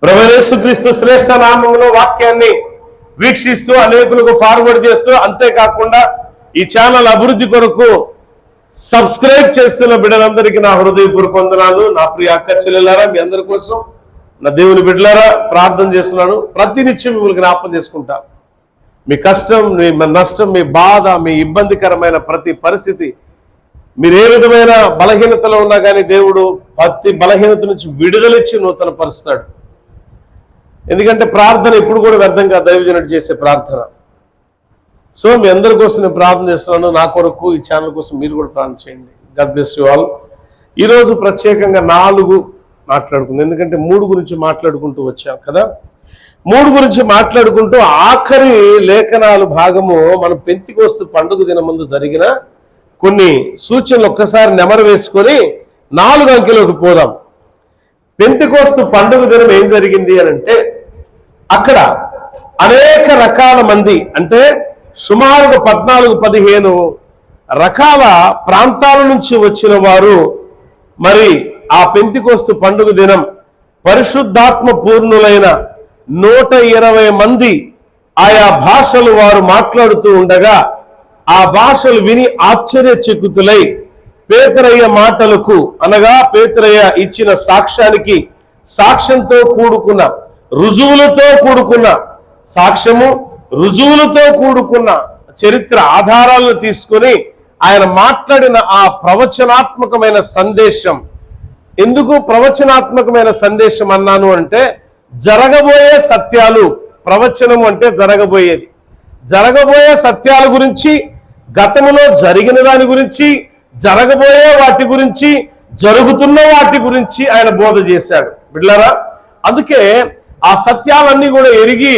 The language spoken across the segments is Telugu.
ప్రభువైన యేసుక్రీస్తు శ్రేష్ఠ నామములో వాక్యాన్ని వీక్షిస్తూ అనేకులకు ఫార్వర్డ్ చేస్తూ, అంతేకాకుండా ఈ ఛానల్ అభివృద్ధి కొరకు సబ్స్క్రైబ్ చేస్తున్న బిడ్డలందరికీ నా హృదయపూర్వక వందనాలు. నా ప్రియ అక్క చెల్లెలారా, మీ అందరి కోసం నా దేవుని బిడ్డలారా ప్రార్థన చేస్తున్నాను. ప్రతినిత్యం మిమ్మల్ని జ్ఞాపకం చేసుకుంటా. మీ కష్టం, మీ నష్టం, మీ బాధ, మీ ఇబ్బందికరమైన ప్రతి పరిస్థితి, మీరు ఏ విధమైన బలహీనతలో ఉన్నా కానీ దేవుడు ప్రతి బలహీనత నుంచి విడుదలిచ్చి నూతన పరుస్తాడు. ఎందుకంటే ప్రార్థన ఎప్పుడు కూడా వ్యర్థం కాదు, దైవజనుడు చేసే ప్రార్థన. సో మీ అందరి కోసం నేను ప్రార్థన చేస్తున్నాను. నా కొరకు, ఈ ఛానల్ కోసం మీరు కూడా ప్రార్థన చేయండి. God bless you all. ఈరోజు ప్రత్యేకంగా 4 మాట్లాడుకుందాం, ఎందుకంటే 3 గురించి మాట్లాడుకుంటూ వచ్చాం కదా. 3 గురించి మాట్లాడుకుంటూ ఆఖరి లేఖనాలు భాగము మనం పెంతెకొస్తు పండుగ దినం ముందు జరిగిన కొన్ని సూచనలు ఒక్కసారి నెమరు వేసుకొని 4 అంకెలోకి పోదాం. పెంతెకొస్తు పండుగ దినం ఏం జరిగింది అని అంటే, అక్కడ అనేక రకాల మంది, అంటే సుమారుగా 14-15 రకాల ప్రాంతాల నుంచి వచ్చిన వారు మరి ఆ పెంతెకొస్తు పండుగ దినం పరిశుద్ధాత్మ పూర్ణులైన 120 మంది ఆయా భాషలు వారు మాట్లాడుతూ ఉండగా, ఆ భాషలు విని ఆశ్చర్యచకితులై పేతురయ్య మాటలకు, అనగా పేతురయ్య ఇచ్చిన సాక్ష్యానికి, సాక్ష్యంతో కూడుకున్న రుజువులతో కూడుకున్న సాక్ష్యము, రుజువులతో కూడుకున్న చరిత్ర ఆధారాలను తీసుకొని ఆయన మాట్లాడిన ఆ ప్రవచనాత్మకమైన సందేశం. ఎందుకు ప్రవచనాత్మకమైన సందేశం అన్నాను అంటే, జరగబోయే సత్యాలు. ప్రవచనం అంటే జరగబోయేది, జరగబోయే సత్యాల గురించి, గతములో జరిగిన దాని గురించి, జరగబోయే వాటి గురించి, జరుగుతున్న వాటి గురించి ఆయన బోధ చేశాడు బిడ్డలారా. అందుకే ఆ సత్యాలన్నీ కూడా ఎరిగి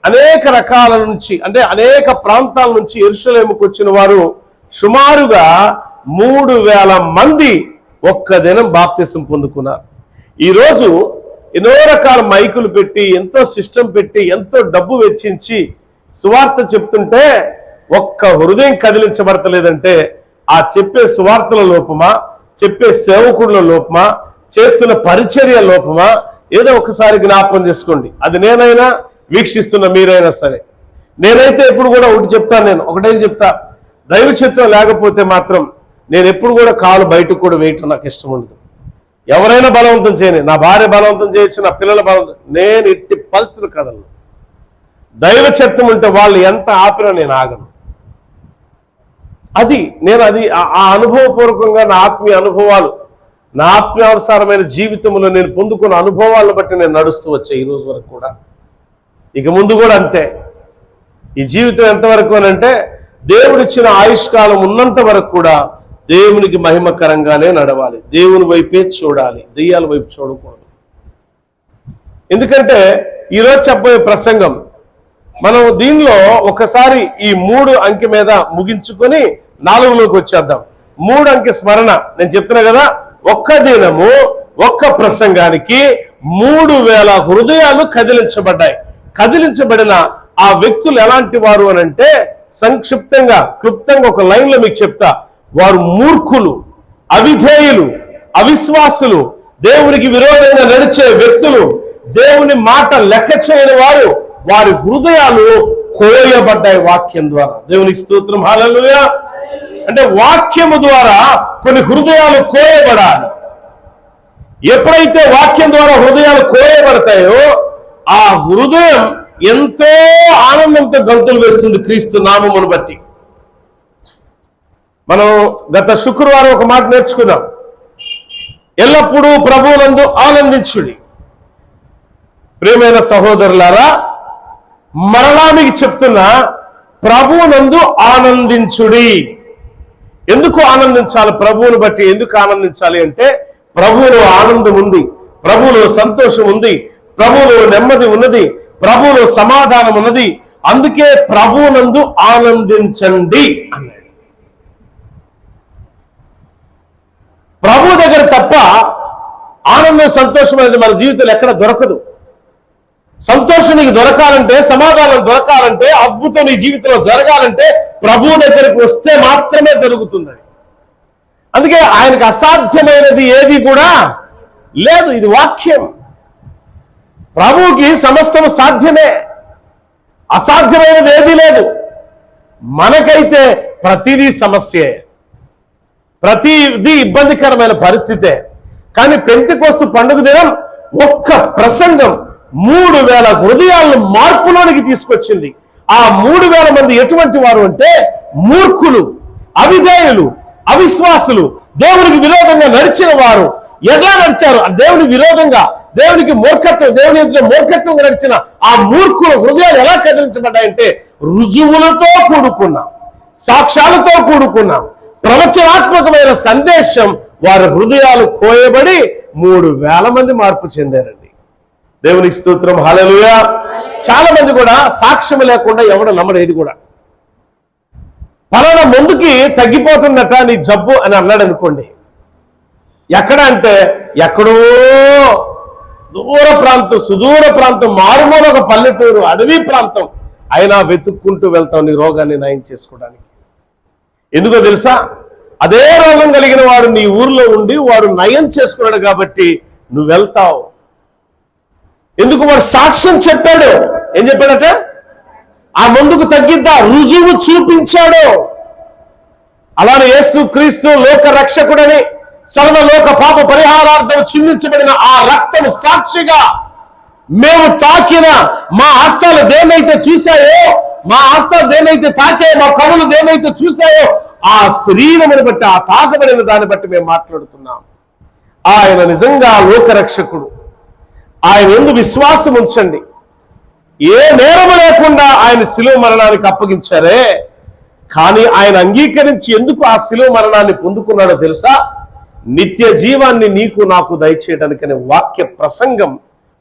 అనేక రకాల నుంచి, అంటే అనేక ప్రాంతాల నుంచి యెరూషలేముకు వచ్చిన వారు సుమారుగా 3000 మంది ఒక్క దినం బాప్తిసం పొందుకున్నారు. ఈరోజు ఎన్నో రకాల మైకులు పెట్టి, ఎంతో సిస్టమ్ పెట్టి, ఎంతో డబ్బు వెచ్చించి సువార్త చెప్తుంటే ఒక్క హృదయం కదిలించబడతలేదంటే ఆ చెప్పే సువార్తల లోపమా, చెప్పే సేవకుల లోపమా, చేస్తున్న పరిచర్య లోపమా? ఏదో ఒకసారి జ్ఞాపకం చేసుకోండి. అది నేనైనా, వీక్షిస్తున్న మీరైనా సరే. నేనైతే ఎప్పుడు కూడా ఒకటి చెప్తాను, నేను ఒకటే చెప్తా, దైవ చిత్రం లేకపోతే మాత్రం నేను ఎప్పుడు కూడా కాలు బయటకు కూడా వేయటం నాకు ఇష్టం ఉండదు. ఎవరైనా బలవంతం చేయని, నా భార్య బలవంతం చేయొచ్చు, నా పిల్లల బలవంతం, నేను ఇట్టి పరిస్థితులు కదలను. దైవ చిత్తం ఉంటే వాళ్ళు ఎంత ఆపినా నేను ఆగను. అది ఆ అనుభవపూర్వకంగా నా ఆత్మీయ అనుభవాలు, నా ఆత్మీయానుసారమైన జీవితంలో నేను పొందుకున్న అనుభవాలను బట్టి నేను నడుస్తూ వచ్చా ఈ రోజు వరకు కూడా. ఇక ముందు కూడా అంతే. ఈ జీవితం ఎంతవరకు అని అంటే, దేవుడిచ్చిన ఆయుష్కాలం ఉన్నంత వరకు కూడా దేవునికి మహిమకరంగానే నడవాలి, దేవుని వైపే చూడాలి, దెయ్యాల వైపు చూడకూడదు. ఎందుకంటే ఈరోజు చెప్పబోయే ప్రసంగం మనం దీనిలో ఒకసారి ఈ 3 అంకె మీద ముగించుకొని 4లోకి వచ్చేద్దాం. 3 అంకె స్మరణ. నేను చెప్తున్నా కదా, ఒక్క దినము ఒక్క ప్రసంగానికి 3000 హృదయాలు కదిలించబడ్డాయి. కదిలించబడిన ఆ వ్యక్తులు ఎలాంటి వారు అని అంటే, సంక్షిప్తంగా, క్లుప్తంగా ఒక లైన్లో మీకు చెప్తా. వారు మూర్ఖులు, అవిధేయులు, అవిశ్వాసులు, దేవునికి విరోధంగా నడిచే వ్యక్తులు, దేవుని మాట లెక్క చేయని వారు. వారి హృదయాలు కోయబడ్డాయి వాక్యం ద్వారా. దేవునికి స్తోత్రం, హల్లెలూయా. అంటే వాక్యము ద్వారా కొన్ని హృదయాలు కోయబడాలి. ఎప్పుడైతే వాక్యం ద్వారా హృదయాలు కోయబడతాయో ఆ హృదయం ఎంతో ఆనందంతో గంతులు వేస్తుంది క్రీస్తు నామమును బట్టి. మనం గత శుక్రవారం ఒక మాట నేర్చుకున్నాం, ఎల్లప్పుడూ ప్రభువునందు ఆనందించుడి. ప్రియమైన సహోదరులారా, మరలా మీకు చెప్తున్నా, ప్రభువునందు ఆనందించుడి. ఎందుకు ఆనందించాలి? ప్రభువును బట్టి ఎందుకు ఆనందించాలి అంటే, ప్రభువులో ఆనందం ఉంది, ప్రభువులో సంతోషం ఉంది, ప్రభువులో నెమ్మది ఉన్నది, ప్రభువులో సమాధానం ఉన్నది. అందుకే ప్రభువునందు ఆనందించండి అన్నాడు. ప్రభు దగ్గర తప్ప ఆనందం, సంతోషం అనేది మన జీవితంలో ఎక్కడ దొరకదు. సంతోషం నీకు దొరకాలంటే, సమాధానం దొరకాలంటే, అద్భుతం నీ జీవితంలో జరగాలంటే ప్రభు దగ్గరికి వస్తే మాత్రమే జరుగుతుంది. అందుకే ఆయనకు అసాధ్యమైనది ఏది కూడా లేదు. ఇది వాక్యం. ప్రభువుకి సమస్తము సాధ్యమే, అసాధ్యమైనది ఏదీ లేదు. మనకైతే ప్రతిదీ సమస్యే, ప్రతిదీ ఇబ్బందికరమైన పరిస్థితే. కానీ పెంతెకోస్తు పండుగ దినం ఒక్క ప్రసంగం 3000 హృదయాలను మార్పులోనికి తీసుకొచ్చింది. ఆ 3000 మంది ఎటువంటి వారు అంటే మూర్ఖులు, అవిధేయులు, అవిశ్వాసులు, దేవునికి విరోధంగా నడిచిన వారు. ఎలా నడిచారు? దేవునికి విరోధంగా, దేవునికి మూర్ఖత్వం, దేవుని ఎదుట మూర్ఖత్వంగా నడిచిన ఆ మూర్ఖుల హృదయాలు ఎలా కదిలించబడ్డాయంటే రుజువులతో కూడుకున్న, సాక్ష్యాలతో కూడుకున్న ప్రవచనాత్మకమైన సందేశం వారి హృదయాలు కోయబడి 3000 మంది మార్పు చెందారండి. దేవునికి స్తోత్రం, హల్లెలూయా. చాలా మంది కూడా సాక్ష్యం లేకుండా ఎవడు నమ్మడేది కూడా. పలానా ముందుకి తగ్గిపోతుందట నీ జబ్బు అని అన్నాడు అనుకోండి, ఎక్కడ అంటే ఎక్కడో దూర ప్రాంతం, సుదూర ప్రాంతం, మారుమూల ఒక పల్లెటూరు, అడవి ప్రాంతం అయినా వెతుక్కుంటూ వెళ్తావు నీ రోగాన్ని నయం చేసుకోవడానికి. ఎందుకో తెలుసా? అదే రోగం కలిగిన వాడు నీ ఊర్లో ఉండి వాడు నయం చేసుకున్నాడు కాబట్టి నువ్వు వెళ్తావు. ఎందుకు? వాడు సాక్ష్యం చెప్పాడు. ఏం చెప్పాడట? ఆ ముందుకు తగ్గిద్దా, రుజువు చూపించాడు. అలానే యేసు క్రీస్తు లోక రక్షకుడని, సర్వలోక పాప పరిహారార్థం చిందించబడిన ఆ రక్తం సాక్షిగా మేము తాకిన మా హస్తాలు దేనైతే చూశాయో, మా హస్తాలు దేనైతే తాకాయో, మా కనులు దేనైతే చూశాయో ఆ శరీరమును బట్టి, ఆ తాకబడిన దాన్ని బట్టి మేము మాట్లాడుతున్నాం. ఆయన నిజంగా లోకరక్షకుడు. ఆయన యందు విశ్వాసం ఉంచండి. ఏ నేరము లేకుండా ఆయన శిలువ మరణానికి అప్పగించారే, కానీ ఆయన అంగీకరించి ఎందుకు ఆ శిలువ మరణాన్ని పొందుకున్నాడో తెలుసా? నిత్య జీవాన్ని నీకు నాకు దయచేయడానికనే వాక్య ప్రసంగం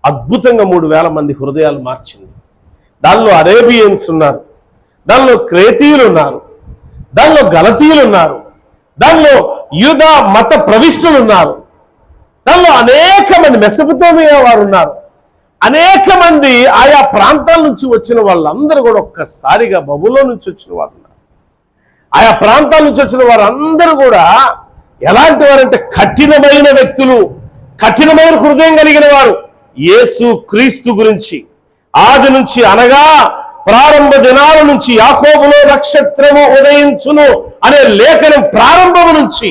అద్భుతంగా 3000 మంది హృదయాలు మార్చింది. దానిలో అరేబియన్స్ ఉన్నారు, దానిలో క్రేతీయులు ఉన్నారు, దానిలో గలతీయులు ఉన్నారు, దానిలో యూదా మత ప్రవిష్టులు ఉన్నారు, దానిలో అనేక మంది మెసొపొతామియా వారు ఉన్నారు, అనేక మంది ఆయా ప్రాంతాల నుంచి వచ్చిన వాళ్ళందరూ కూడా ఒక్కసారిగా బబులోను నుంచి వచ్చిన వారు ఉన్నారు. ఆయా ప్రాంతాల నుంచి వచ్చిన వారందరూ కూడా ఎలాంటి వారంటే కఠినమైన వ్యక్తులు, కఠినమైన హృదయం కలిగిన వారు. యేసు క్రీస్తు గురించి ఆది నుంచి, అనగా ప్రారంభ దినాల నుంచి, యాకోబులో నక్షత్రము ఉదయించును అనే లేఖనం ప్రారంభం నుంచి,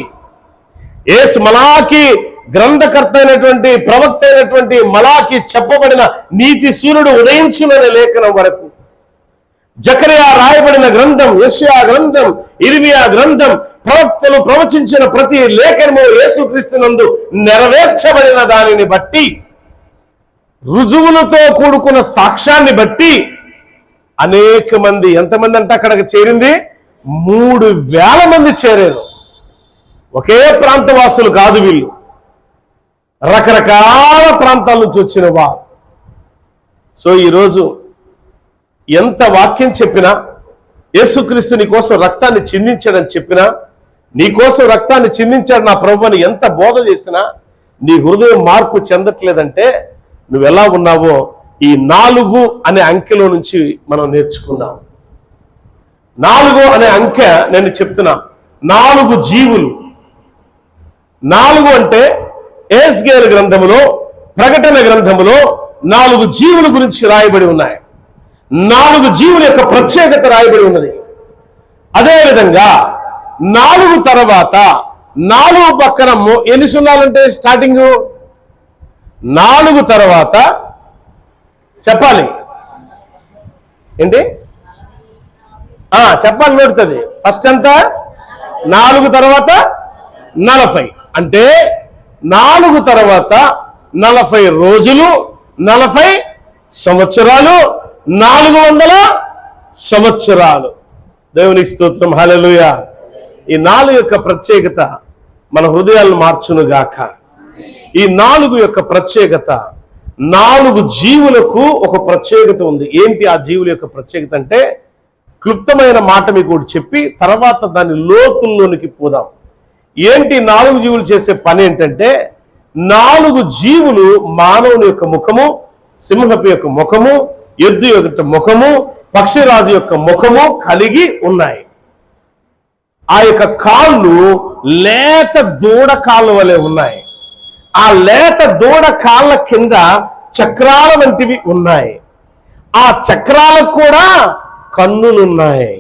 యేసు మలాకి గ్రంథకర్త అయినటువంటి, ప్రవక్త అయినటువంటి మలాకి చెప్పబడిన నీతి సూర్యుడు ఉదయించును అనే లేఖనం వరకు, జకరియా రాయబడిన గ్రంథం, యెషయా గ్రంథం, ఇర్మియా గ్రంథం, ప్రవక్తలు ప్రవచించిన ప్రతి లేఖనము యేసుక్రీస్తునందు నెరవేర్చబడిన దానిని బట్టి, రుజువులతో కూడుకున్న సాక్ష్యాన్ని బట్టి అనేక మంది, ఎంతమంది అంటే అక్కడికి చేరింది 3000 మంది చేరారు. ఒకే ప్రాంతవాసులు కాదు వీళ్ళు, రకరకాల ప్రాంతాల నుంచి వచ్చిన వారు. సో ఈరోజు ఎంత వాక్యం చెప్పినా, యేసుక్రీస్తు నీ కోసం రక్తాన్ని చిందించాడని చెప్పినా, నీ కోసం రక్తాన్ని చిందించాడు నా ప్రభువుని ఎంత బోధ చేసినా నీ హృదయం మార్పు చెందట్లేదంటే నువ్వు ఎలా ఉన్నావో ఈ 4 అనే అంకెలో నుంచి మనం నేర్చుకుందాం. 4 అనే అంకె నేను చెప్తున్నా. 4 జీవులు. 4 అంటే ఎస్కేల్ గ్రంథములో, ప్రకటన గ్రంథములో 4 జీవుల గురించి రాయబడి ఉన్నాయి. 4 జీవుల యొక్క ప్రత్యేకత రాయబడి ఉన్నది. అదేవిధంగా 4 తర్వాత 4 పక్కన ఎన్ని సున్నాలంటే స్టార్టింగ్ 4 తర్వాత చెప్పాలి ఏంటి? చెప్పాలి, నోడుతుంది. ఫస్ట్ ఎంత? 4 తర్వాత 40 అంటే 4 తర్వాత 40 రోజులు, 40 సంవత్సరాలు, 400 సంవత్సరాలు. దేవునికి స్తోత్రం, హల్లెలూయా. ఈ 4 యొక్క ప్రత్యేకత మన హృదయాలను మార్చును గాక. ఈ 4 యొక్క ప్రత్యేకత, 4 జీవులకు ఒక ప్రత్యేకత ఉంది. ఏంటి ఆ జీవుల యొక్క ప్రత్యేకత అంటే, క్లుప్తమైన మాట మీకు చెప్పి తర్వాత దాని లోతుల్లోనికి పోదాం. ఏంటి 4 జీవులు చేసే పని ఏంటంటే, 4 జీవులు మానవుని యొక్క ముఖము, సింహపు యొక్క ముఖము, ఎద్దు యొక్క ముఖము, పక్షిరాజు యొక్క ముఖము కలిగి ఉన్నాయి. ఆ యొక్క కాళ్ళు లేత దూడ కాళ్ళ వలె ఉన్నాయి. ఆ లేత దూడ కాళ్ళ కింద చక్రాల వంటివి ఉన్నాయి. ఆ చక్రాలకు కూడా కన్నులున్నాయి.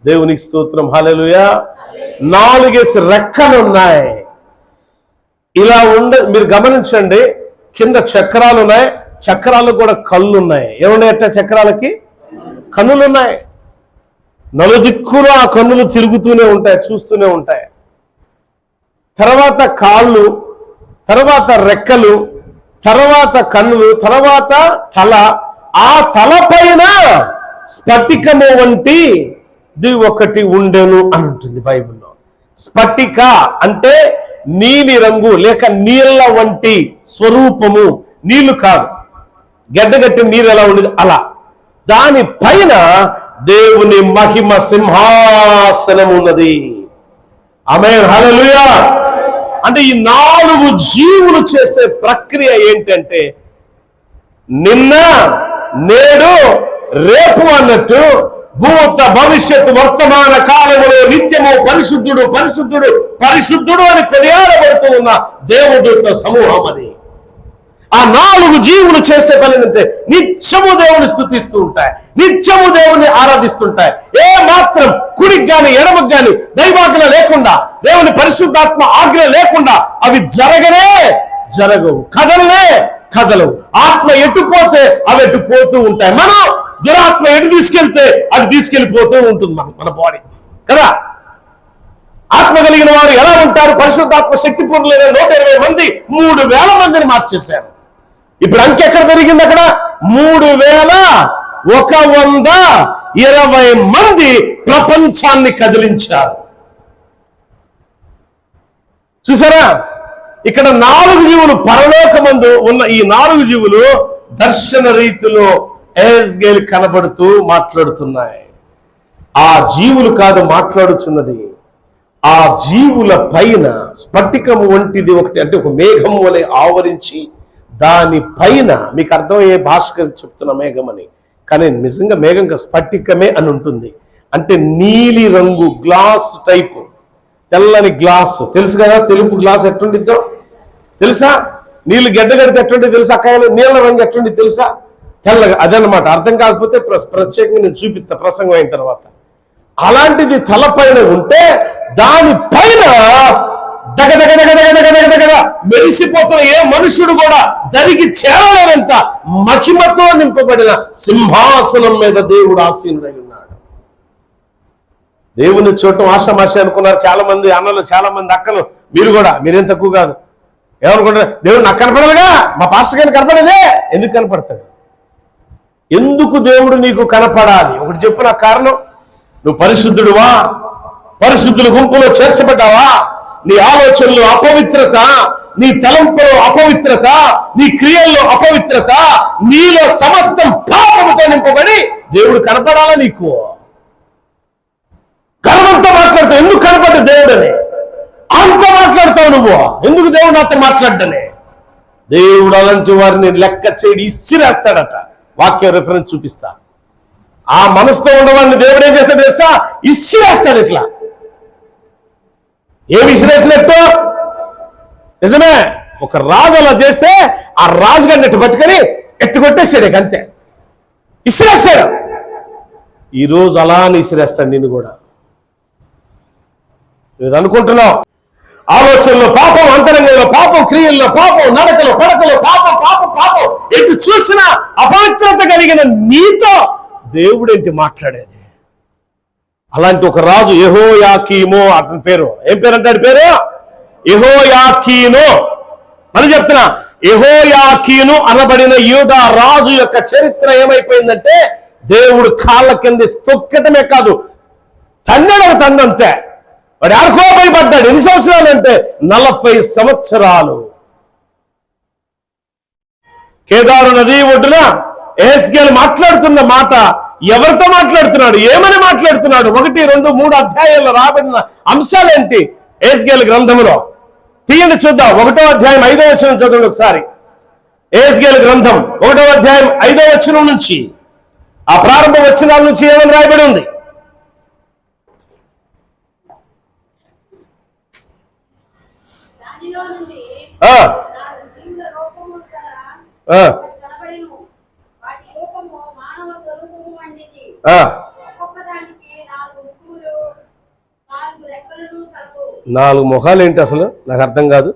దేవునికి స్తోత్రం, హల్లెలూయా. 4 రెక్కలు ఉన్నాయి. ఇలా మీరు గమనించండి, కింద చక్రాలు ఉన్నాయి, చక్రాలకు కూడా కళ్ళు ఉన్నాయి. ఏమున్నాయట? చక్రాలకి కన్నులు ఉన్నాయి. నలుదిక్కులు ఆ కన్నులు తిరుగుతూనే ఉంటాయి, చూస్తూనే ఉంటాయి. తర్వాత కాళ్ళు, తర్వాత రెక్కలు, తర్వాత కన్నులు, తర్వాత తల. ఆ తల పైన స్ఫటికము వంటిది ఒకటి ఉండెను అని ఉంటుంది బైబిల్లో. స్ఫటిక అంటే నీలి రంగు లేక నీళ్ళ వంటి స్వరూపము. నీళ్లు కాదు, గడ్డగట్టి నీరు ఎలా ఉండేది అలా. దాని పైన దేవుని మహిమ సింహాసనం ఉన్నది. ఆమేన్, హల్లెలూయా. అంటే ఈ 4 జీవులు చేసే ప్రక్రియ ఏంటంటే, నిన్న నేడు రేపు అన్నట్టు భూత భవిష్యత్తు వర్తమాన కాలములో నిత్యము పరిశుద్ధుడు పరిశుద్ధుడు పరిశుద్ధుడు అని కొనియాడబడుతూ ఉన్న దేవదూత సమూహం అది. ఆ 4 జీవులు చేసే పని ఏంటంటే నిత్యము దేవుని స్తుతిస్తూ ఉంటాయి, నిత్యము దేవుని ఆరాధిస్తుంటాయి. ఏ మాత్రం కుడికి గాని ఎడమకు గాని దైవాజ్ఞ లేకుండా, దేవుని పరిశుద్ధాత్మ ఆజ్ఞ లేకుండా అవి జరగవు, కదలవు. ఆత్మ ఎటుపోతే అవి ఎటుపోతూ ఉంటాయి. మనం దురాత్మ ఎటు తీసుకెళ్తే అది తీసుకెళ్లిపోతూ ఉంటుంది మన బాడీ కదా. ఆత్మ కలిగిన వారు ఎలా ఉంటారు? పరిశుద్ధాత్మ శక్తి పూర్ణులైన 120 మంది 3,000 మందిని మార్చేశారు. ఇప్పుడు అంకె ఎక్కడ పెరిగింది? అక్కడ 3,120 మంది ప్రపంచాన్ని కదిలించారు. చూసారా? ఇక్కడ 4 జీవులు, పరలోకమందు ఉన్న ఈ 4 జీవులు దర్శన రీతిలో ఎహెజ్కేలు కనబడుతూ మాట్లాడుతున్నాయి. ఆ జీవులు కాదు మాట్లాడుచున్నది, ఆ జీవుల పైన స్ఫటికము వంటిది ఒకటి, అంటే ఒక మేఘం వలె ఆవరించి దాని పైన, మీకు అర్థమయ్యే భాషగా చెప్తున్న మేఘం అని, కానీ నిజంగా మేఘం స్ఫటికమే అని ఉంటుంది. అంటే నీలి రంగు గ్లాస్ టైపు, తెల్లని గ్లాస్. తెలుసు కదా తెలుపు గ్లాస్ ఎట్టుండిద్దో తెలుసా? నీళ్ళు గడ్డగడితే ఎట్టుండి తెలుసా? అక్కాయలు నీళ్ళ రంగు ఎట్టుండి తెలుసా? తెల్లగా. అదనమాట. అర్థం కాకపోతే ప్రత్యేకంగా నేను చూపిస్తా ప్రసంగం అయిన తర్వాత. అలాంటిది తలపైన ఉంటే దానిపైన దగదగ మెరిసిపోతున్న ఏ మనుషుడు కూడా దరికి చేరలేనంత మహిమతో నింపబడిన సింహాసనం మీద దేవుడు ఆసీనుడై ఉన్నాడు. దేవుని చూడటం ఆషామాషి అనుకున్నారు చాలా మంది అన్నలు, చాలా మంది అక్కలు. మీరేం తక్కువ కాదు. ఏమనుకుంటారు? దేవుడు నాకు కనపడదుగా, మా పాస్టర్ గారిని కనపడదే. ఎందుకు కనపడతాడు? ఎందుకు దేవుడు నీకు కనపడాలి? ఒకటి చెప్పు నాకు కారణం. నువ్వు పరిశుద్ధుడువా? పరిశుద్ధుల గుంపులో చేర్చబడ్డావా? నీ ఆలోచనలో అపవిత్రత, నీ తలంపులో అపవిత్రత, నీ క్రియల్లో అపవిత్రత, నీలో సమస్తం పాపముతో నింపబడి దేవుడు కనపడాలా నీకు? గర్వంతో మాట్లాడతావు. ఎందుకు కనపడ్డ దేవుడని అంత మాట్లాడతావు నువ్వు? ఎందుకు దేవుడు నాతో మాట్లాడ్డనే? దేవుడు అలాంటి వారిని లెక్క చేయడి ఇసిరేస్తాడట. వాక్య రిఫరెన్స్ చూపిస్తా. ఆ మనసుతో ఉన్నవాడిని దేవుడు ఏం చేస్తాడు తెలుసా? ఇసిరేస్తాడు. ఇట్లా ఏమి ఇసిరేసినట్టు? నిజమే, ఒక రాజు అలా చేస్తే ఆ రాజుగారిని ఎట్టు పట్టుకొని ఎట్టుకొట్టేసాడు, అంతే, ఇసిరేస్తాడు. ఈరోజు అలానే ఇసిరేస్తాడు నిన్ను కూడా. మీరు అనుకుంటున్నావు ఆలోచనలో పాపం, అంతరంగంలో పాపం, క్రియల్లో పాపం, నడకలో పడకలో పాపం పాపం పాపం, ఎటు చూసినా అపవిత్రత కలిగిన నీతో దేవుడేంటి మాట్లాడేది? అలాంటి ఒక రాజు యెహోయాకీము, అతని పేరు ఏం పేరు అంటాడు? పేరు యెహోయాకీను అని చెప్తున్నా. యెహోయాకీను అనబడిన యూదా రాజు యొక్క చరిత్ర ఏమైపోయిందంటే, దేవుడు కాళ్ళ కింద తొక్కటమే కాదు, తండ్రంతే. వాడు ఆడుకో భయపడ్డాడు. ఎన్ని సంవత్సరాలు అంటే 40 సంవత్సరాలు. కేదారు నది ఒడ్డున ఎహెజ్కేలు మాట్లాడుతున్న మాట ఎవరితో మాట్లాడుతున్నాడు? ఏమని మాట్లాడుతున్నాడు? 1, 2, 3 అధ్యాయాల్లో రాబడిన అంశాలేంటి ఎహెజ్కేలు గ్రంథంలో? తీయండి చూద్దాం. 1వ అధ్యాయం 5వ వచనం చదవండి ఒకసారి. ఎహెజ్కేలు గ్రంథం 1వ అధ్యాయం 5వ వచనం నుంచి, ఆ ప్రారంభ వచనాల నుంచి ఏమని రాయబడి ఉంది? నాలుగు ముఖాలు ఏంటి అసలు నాకు అర్థం కాదు.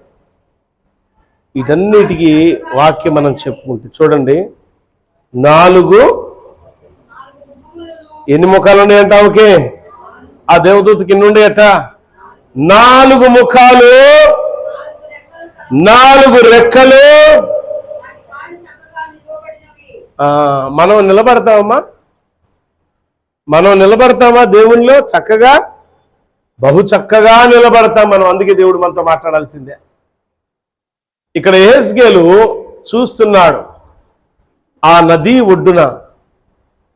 వీటన్నిటికీ వాక్యం మనం చెప్పుకుంటే చూడండి, ఎన్ని ముఖాలు ఉన్నాయంట ఓకే, ఆ దేవదూతకి ఎన్ని ఉండేయట? 4 ముఖాలు, 4 రెక్కలు. మనం నిలబడతామా? దేవునిలో చక్కగా, బహు చక్కగా నిలబడతాం మనం. అందుకే దేవుడు మనతో మాట్లాడాల్సిందే. ఇక్కడ యెహెజ్కేలు చూస్తున్నాడు ఆ నదీ ఒడ్డున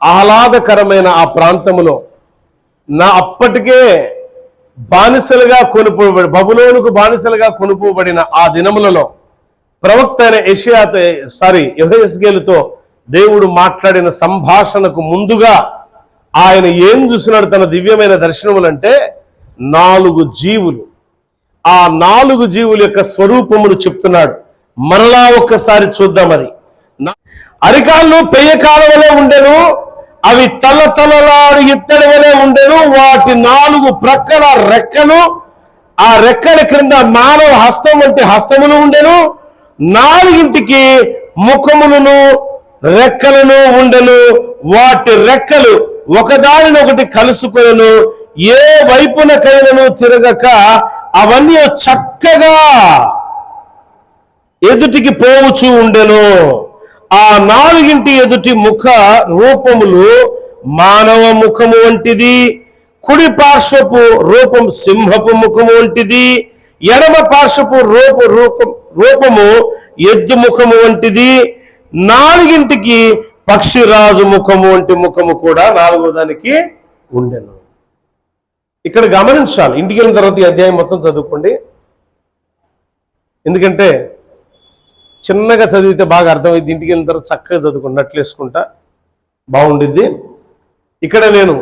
ఆహ్లాదకరమైన ఆ ప్రాంతములో అప్పటికే బానిసలుగా కొనుపోబడి బబులోనుకు బానిసలుగా కొనుపోబడిన ఆ దినములలో ప్రవక్త అయిన యెహెజ్కేలుతో దేవుడు మాట్లాడిన సంభాషణకు ముందుగా ఆయన ఏం చూసినాడు తన దివ్యమైన దర్శనములంటే 4 జీవులు. ఆ 4 జీవుల యొక్క స్వరూపమును చెప్తున్నాడు. మరలా ఒక్కసారి చూద్దాం. అది అరికాళ్ళు పెయ్యకాల వలె ఉండెను, అవి తలతలలాడు ఇత్తడి వలె ఉండెను. వాటి 4 ప్రక్కల రెక్కలు, ఆ రెక్కల క్రింద మానవ హస్తం వంటి హస్తములు ఉండెను. 4ంటికి ముఖములను రెక్కలను ఉండెను. వాటి రెక్కలు ఒకదానినొకటి కలుసుకొనెను, ఏ వైపునకైనను తిరగక అవన్నీ చక్కగా ఎదుటికి పోవచ్చు ఉండెను. ఆ 4ంటి ఎదుటి ముఖ రూపములు మానవ ముఖము వంటిది, కుడి పార్శ్వపు రూపం సింహపు ముఖము వంటిది, ఎడమ పార్శ్వపు రూపము ఎద్దు ముఖము వంటిది. 4ంటికి పక్షిరాజు ముఖము వంటి ముఖము కూడా 4వ దానికి ఉండెను. ఇక్కడ గమనించాలి. ఇంటికి వెళ్ళిన తర్వాత ఈ అధ్యాయం మొత్తం చదువుకోండి, ఎందుకంటే చిన్నగా చదివితే బాగా అర్థమైంది. ఇంటికి వెళ్ళిన తర్వాత చక్కగా చదువుకోండి, నట్లేసుకుంటా బాగుండిద్ది. ఇక్కడ నేను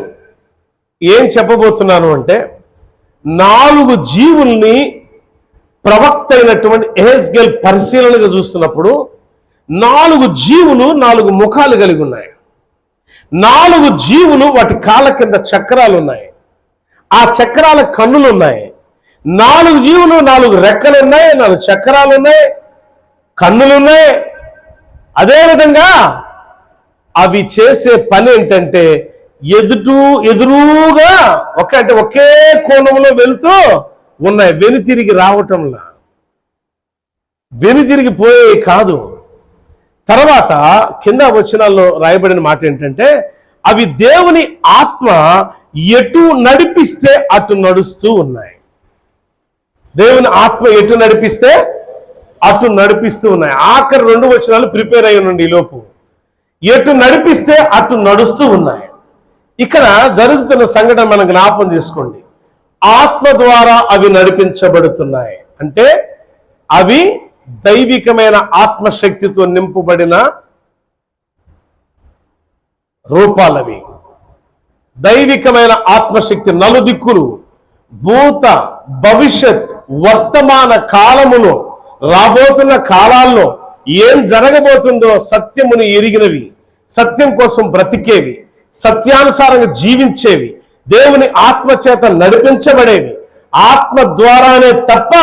ఏం చెప్పబోతున్నాను అంటే, 4 జీవుల్ని ప్రవక్త అయినటువంటి యెహెజ్కేలు పరిశీలనగా చూస్తున్నప్పుడు 4 జీవులు 4 ముఖాలు కలిగి ఉన్నాయి. 4 జీవులు వాటి కాళ్ళ కింద చక్రాలు ఉన్నాయి, ఆ చక్రాల కన్నులు ఉన్నాయి. 4 జీవులు 4 రెక్కలు ఉన్నాయి, 4 చక్రాలు ఉన్నాయి, కన్నులు ఉన్నాయి. అదేవిధంగా అవి చేసే పని ఏంటంటే ఎదురుగా ఒకే కోణంలో వెళ్తూ ఉన్నాయి. వెనుతిరిగి రావటంలా, వెనుతిరిగిపోయే కాదు. తర్వాత కింద వచనాల్లో రాయబడిన మాట ఏంటంటే, అవి దేవుని ఆత్మ ఎటు నడిపిస్తే అటు నడుస్తూ ఉన్నాయి. దేవుని ఆత్మ ఎటు నడిపిస్తే అటు నడిపిస్తూ ఉన్నాయి. ఆఖరి 2 వచనాలు ప్రిపేర్ అయ్యి ఉండండి. ఈ లోపు ఎటు నడిపిస్తే అటు నడుస్తూ ఉన్నాయి. ఇక్కడ జరుగుతున్న సంఘటన మనం జ్ఞాపకం చేసుకోండి. ఆత్మ ద్వారా అవి నడిపించబడుతున్నాయి అంటే అవి దైవికమైన ఆత్మశక్తితో నింపబడిన రూపాలవి. దైవికమైన ఆత్మశక్తి నలుదిక్కులు, భూత భవిష్యత్ వర్తమాన కాలములో రాబోతున్న కాలాల్లో ఏం జరగబోతుందో సత్యమును ఎరిగినవి, సత్యం కోసం బ్రతికేవి, సత్యానుసారంగా జీవించేవి, దేవుని ఆత్మ చేత నడిపించబడేవి. ఆత్మ ద్వారానే తప్ప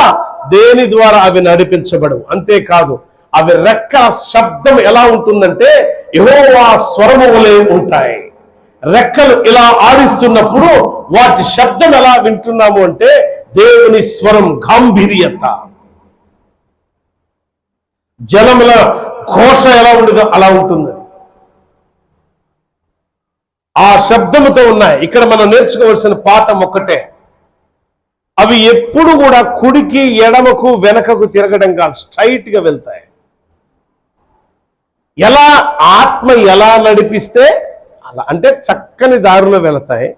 దేని ద్వారా అవి నడిపించబడవు. అంతేకాదు అవి రెక్కల శబ్దం ఎలా ఉంటుందంటే యెహోవా స్వరము వలె ఉంటాయి. రెక్కలు ఇలా ఆడిస్తున్నప్పుడు వాటి శబ్దం ఎలా వింటున్నాము అంటే దేవుని స్వరం గాంభీర్యత, జలముల ఘోష ఎలా ఉండదో అలా ఉంటుంది. ఆ శబ్దముతో ఉన్నాయి. ఇక్కడ మనం నేర్చుకోవాల్సిన పాఠం ఒక్కటే, అవి ఎప్పుడు కూడా కుడికి ఎడమకు వెనకకు తిరగడం కాదు, స్ట్రైట్ గా వెళ్తాయి. ఎలా ఆత్మ ఎలా నడిపిస్తే అలా, అంటే చక్కని దారిలో వెళతాయి,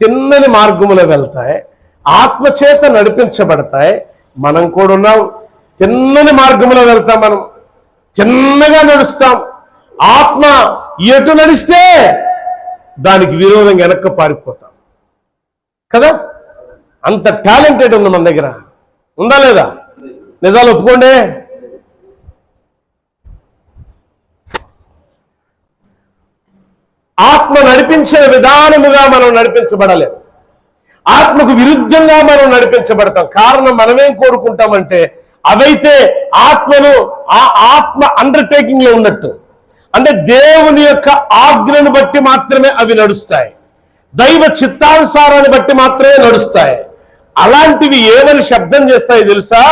తిన్నని మార్గములో వెళ్తాయి, ఆత్మ చేత నడిపించబడతాయి. మనం కూడా ఉన్నాం, తిన్నని మార్గంలో వెళ్తాం, మనం చిన్నగా నడుస్తాం. ఆత్మ ఎటు నడిస్తే దానికి విరోధంగా వెనక్కి పారిపోతాం కదా. అంత టాలెంటెడ్ ఉంది మన దగ్గర, ఉందా లేదా? నిజాలు ఒప్పుకోండి. ఆత్మ నడిపించిన విధానముగా మనం నడిపించబడలేం. ఆత్మకు విరుద్ధంగా మనం నడిపించబడతాం. కారణం మనమేం కోరుకుంటామంటే అవైతే ఆత్మను ఆత్మ అండర్టేకింగ్ లో ఉన్నట్టు, అంటే దేవుని యొక్క ఆజ్ఞను బట్టి మాత్రమే అవి నడుస్తాయి, దైవ చిత్తానుసారాన్ని బట్టి మాత్రమే నడుస్తాయి. అలాంటివి ఏమని శబ్దం చేస్తాయి తెలుసా?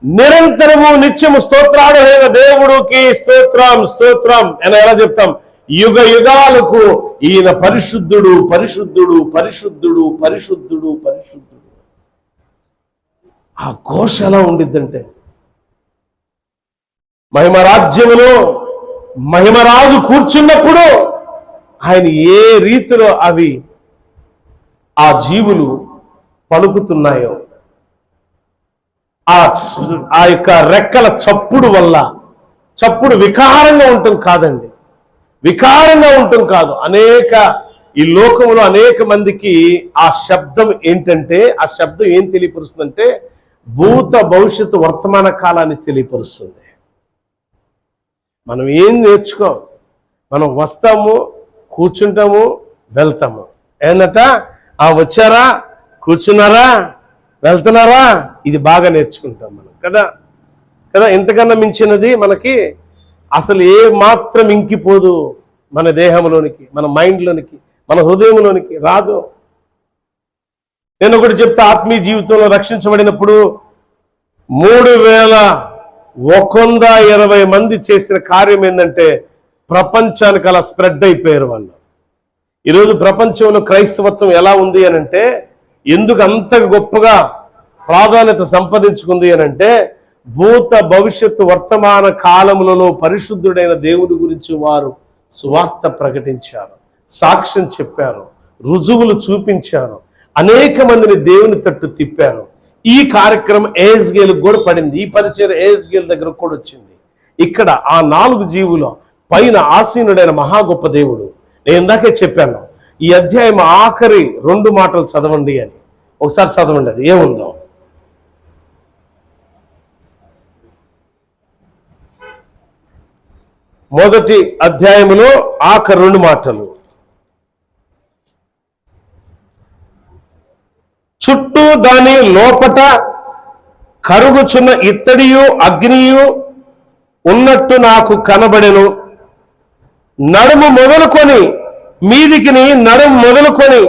నిరంతరము నిత్యము స్తోత్రాడుహైన దేవుడికి స్తోత్రం స్తోత్రం అని ఎలా చెప్తాం? యుగ యుగాలకు ఈయన పరిశుద్ధుడు పరిశుద్ధుడు పరిశుద్ధుడు పరిశుద్ధుడు పరిశుద్ధుడు. ఆ ఘోష ఎలా ఉండిద్దంటే, మహిమరాజ్యములో మహిమరాజు కూర్చున్నప్పుడు ఆయన ఏ రీతిలో అవి ఆ జీవులు పలుకుతున్నాయో, ఆ యొక్క రెక్కల చప్పుడు వల్ల, చప్పుడు వికారంగా ఉంటుంది కాదండి, వికారంగా ఉంటుంది కాదు. ఈ లోకంలో అనేక మందికి ఆ శబ్దం ఏంటంటే, ఆ శబ్దం ఏం తెలియపరుస్తుందంటే భూత భవిష్యత్తు వర్తమాన కాలాన్ని తెలియపరుస్తుంది. మనం ఏం నేర్చుకోం, మనం వస్తాము, కూర్చుంటాము, వెళ్తాము. ఏంటట? వచ్చారా, కూర్చున్నారా, వెళ్తున్నారా, ఇది బాగా నేర్చుకుంటాం మనం కదా. ఇంతకన్నా మించినది మనకి అసలు ఏ మాత్రం ఇంకిపోదు మన దేహంలోనికి, మన మైండ్లోనికి, మన హృదయంలోనికి రాదు. నేను ఒకటి చెప్తా, ఆత్మీయ జీవితంలో రక్షించబడినప్పుడు 3120 మంది చేసిన కార్యం ఏంటంటే ప్రపంచానికి అలా స్ప్రెడ్ అయిపోయారు వాళ్ళు. ఈరోజు ప్రపంచంలో క్రైస్తవత్వం ఎలా ఉంది అని అంటే, ఎందుకు అంత గొప్పగా ప్రాధాన్యత సంపాదించుకుంది అని అంటే, భూత భవిష్యత్తు వర్తమాన కాలములలో పరిశుద్ధుడైన దేవుని గురించి వారు సువార్త ప్రకటించారు, సాక్ష్యం చెప్పారు, రుజువులు చూపించారు, అనేక మందిని దేవుని తట్టు తిప్పారు. ఈ కార్యక్రమం ఏఎస్గేల్ కూడా పడింది, ఈ పరిచయం ఏఎస్గేల్ దగ్గర కూడా వచ్చింది. ఇక్కడ ఆ 4 జీవుల పైన ఆసీనుడైన మహా గొప్ప దేవుడు. నేను ఇందాకే చెప్పాను, ఈ అధ్యాయం ఆఖరి 2 మాటలు చదవండి అని. ఒకసారి చదవండి, అది ఏముందో. మొదటి అధ్యాయములో ఆఖరి 2 మాటలు. చుట్టూ దాని లోపట కరుగుచున్న ఇత్తడియు అగ్నియు ఉన్నట్టు నాకు కనబడెను. నడుము మొదలుకొని మీదికిని, నడుము మొదలుకొని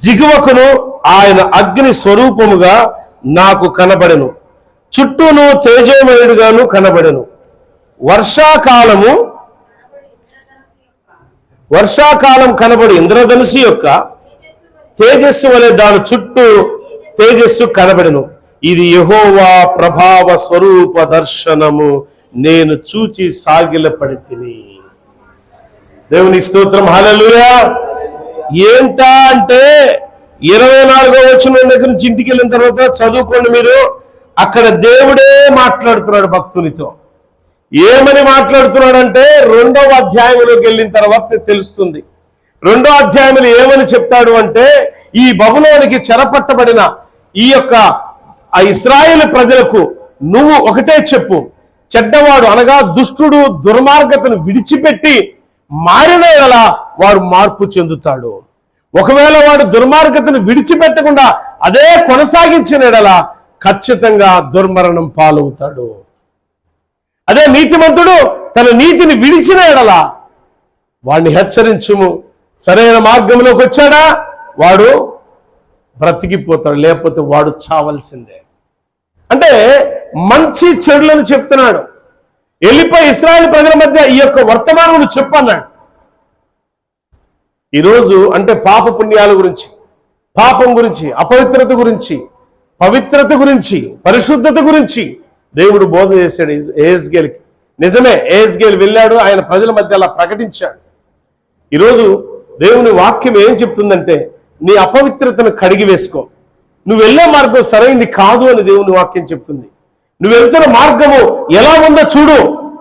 దిగువకును ఆయన అగ్ని స్వరూపముగా నాకు కనబడెను. చుట్టూను తేజోమయుడుగాను కనబడెను. వర్షాకాలం కనబడి ఇంద్రధనుసు యొక్క తేజస్సు వలె దాని చుట్టూ తేజస్సు కనబడెను. ఇది యెహోవా ప్రభావ స్వరూప దర్శనము, నేను చూచి సాగిలపడి తిని. దేవుని స్తోత్రం, హల్లెలూయా. ఏంటా అంటే 24వ వచనం దగ్గర నుంచి ఇంటికి వెళ్ళిన తర్వాత చదువుకోండి మీరు. అక్కడ దేవుడే మాట్లాడుతున్నాడు భక్తునితో. ఏమని మాట్లాడుతున్నాడంటే 2వ అధ్యాయంలోకి వెళ్ళిన తర్వాత తెలుస్తుంది. 2వ అధ్యాయంలో ఏమని చెప్తాడు అంటే, ఈ బబులోనికి చెరపట్టబడిన ఈ యొక్క ఆ ఇశ్రాయేలు ప్రజలకు నువ్వు ఒకటే చెప్పు, చెడ్డవాడు అనగా దుష్టుడు దుర్మార్గతను విడిచిపెట్టి మారిన ఎడల వాడు మార్పు చెందుతాడు. ఒకవేళ వాడు దుర్మార్గతను విడిచిపెట్టకుండా అదే కొనసాగించిన ఎడల ఖచ్చితంగా దుర్మరణం పాలవుతాడు. అదే నీతిమంతుడు తన నీతిని విడిచిన ఎడల వాడిని హెచ్చరించుము, సరైన మార్గంలోకి వచ్చాడా వాడు బ్రతికిపోతాడు, లేకపోతే వాడు చావలసిందే. అంటే మంచి చెడులను చెప్తున్నాడు. వెళ్ళిపోయి ఇశ్రాయేలు ప్రజల మధ్య ఈ యొక్క వర్తమానం చెప్పన్నాడు. ఈరోజు అంటే పాప పుణ్యాల గురించి, పాపం గురించి, అపవిత్రత గురించి, పవిత్రత గురించి, పరిశుద్ధత గురించి దేవుడు బోధ చేశాడు ఏహెజ్కేలుకి. నిజమే, ఏహెజ్కేలు వెళ్ళాడు, ఆయన ప్రజల మధ్య అలా ప్రకటించాడు. ఈరోజు దేవుని వాక్యం ఏం చెప్తుందంటే, నీ అపవిత్రతను కడిగి వేసుకో, నువ్వు వెళ్ళే మార్గం సరైంది కాదు అని దేవుని వాక్యం చెప్తుంది. నువ్వు వెళ్తున్న మార్గము ఎలా ఉందో చూడు.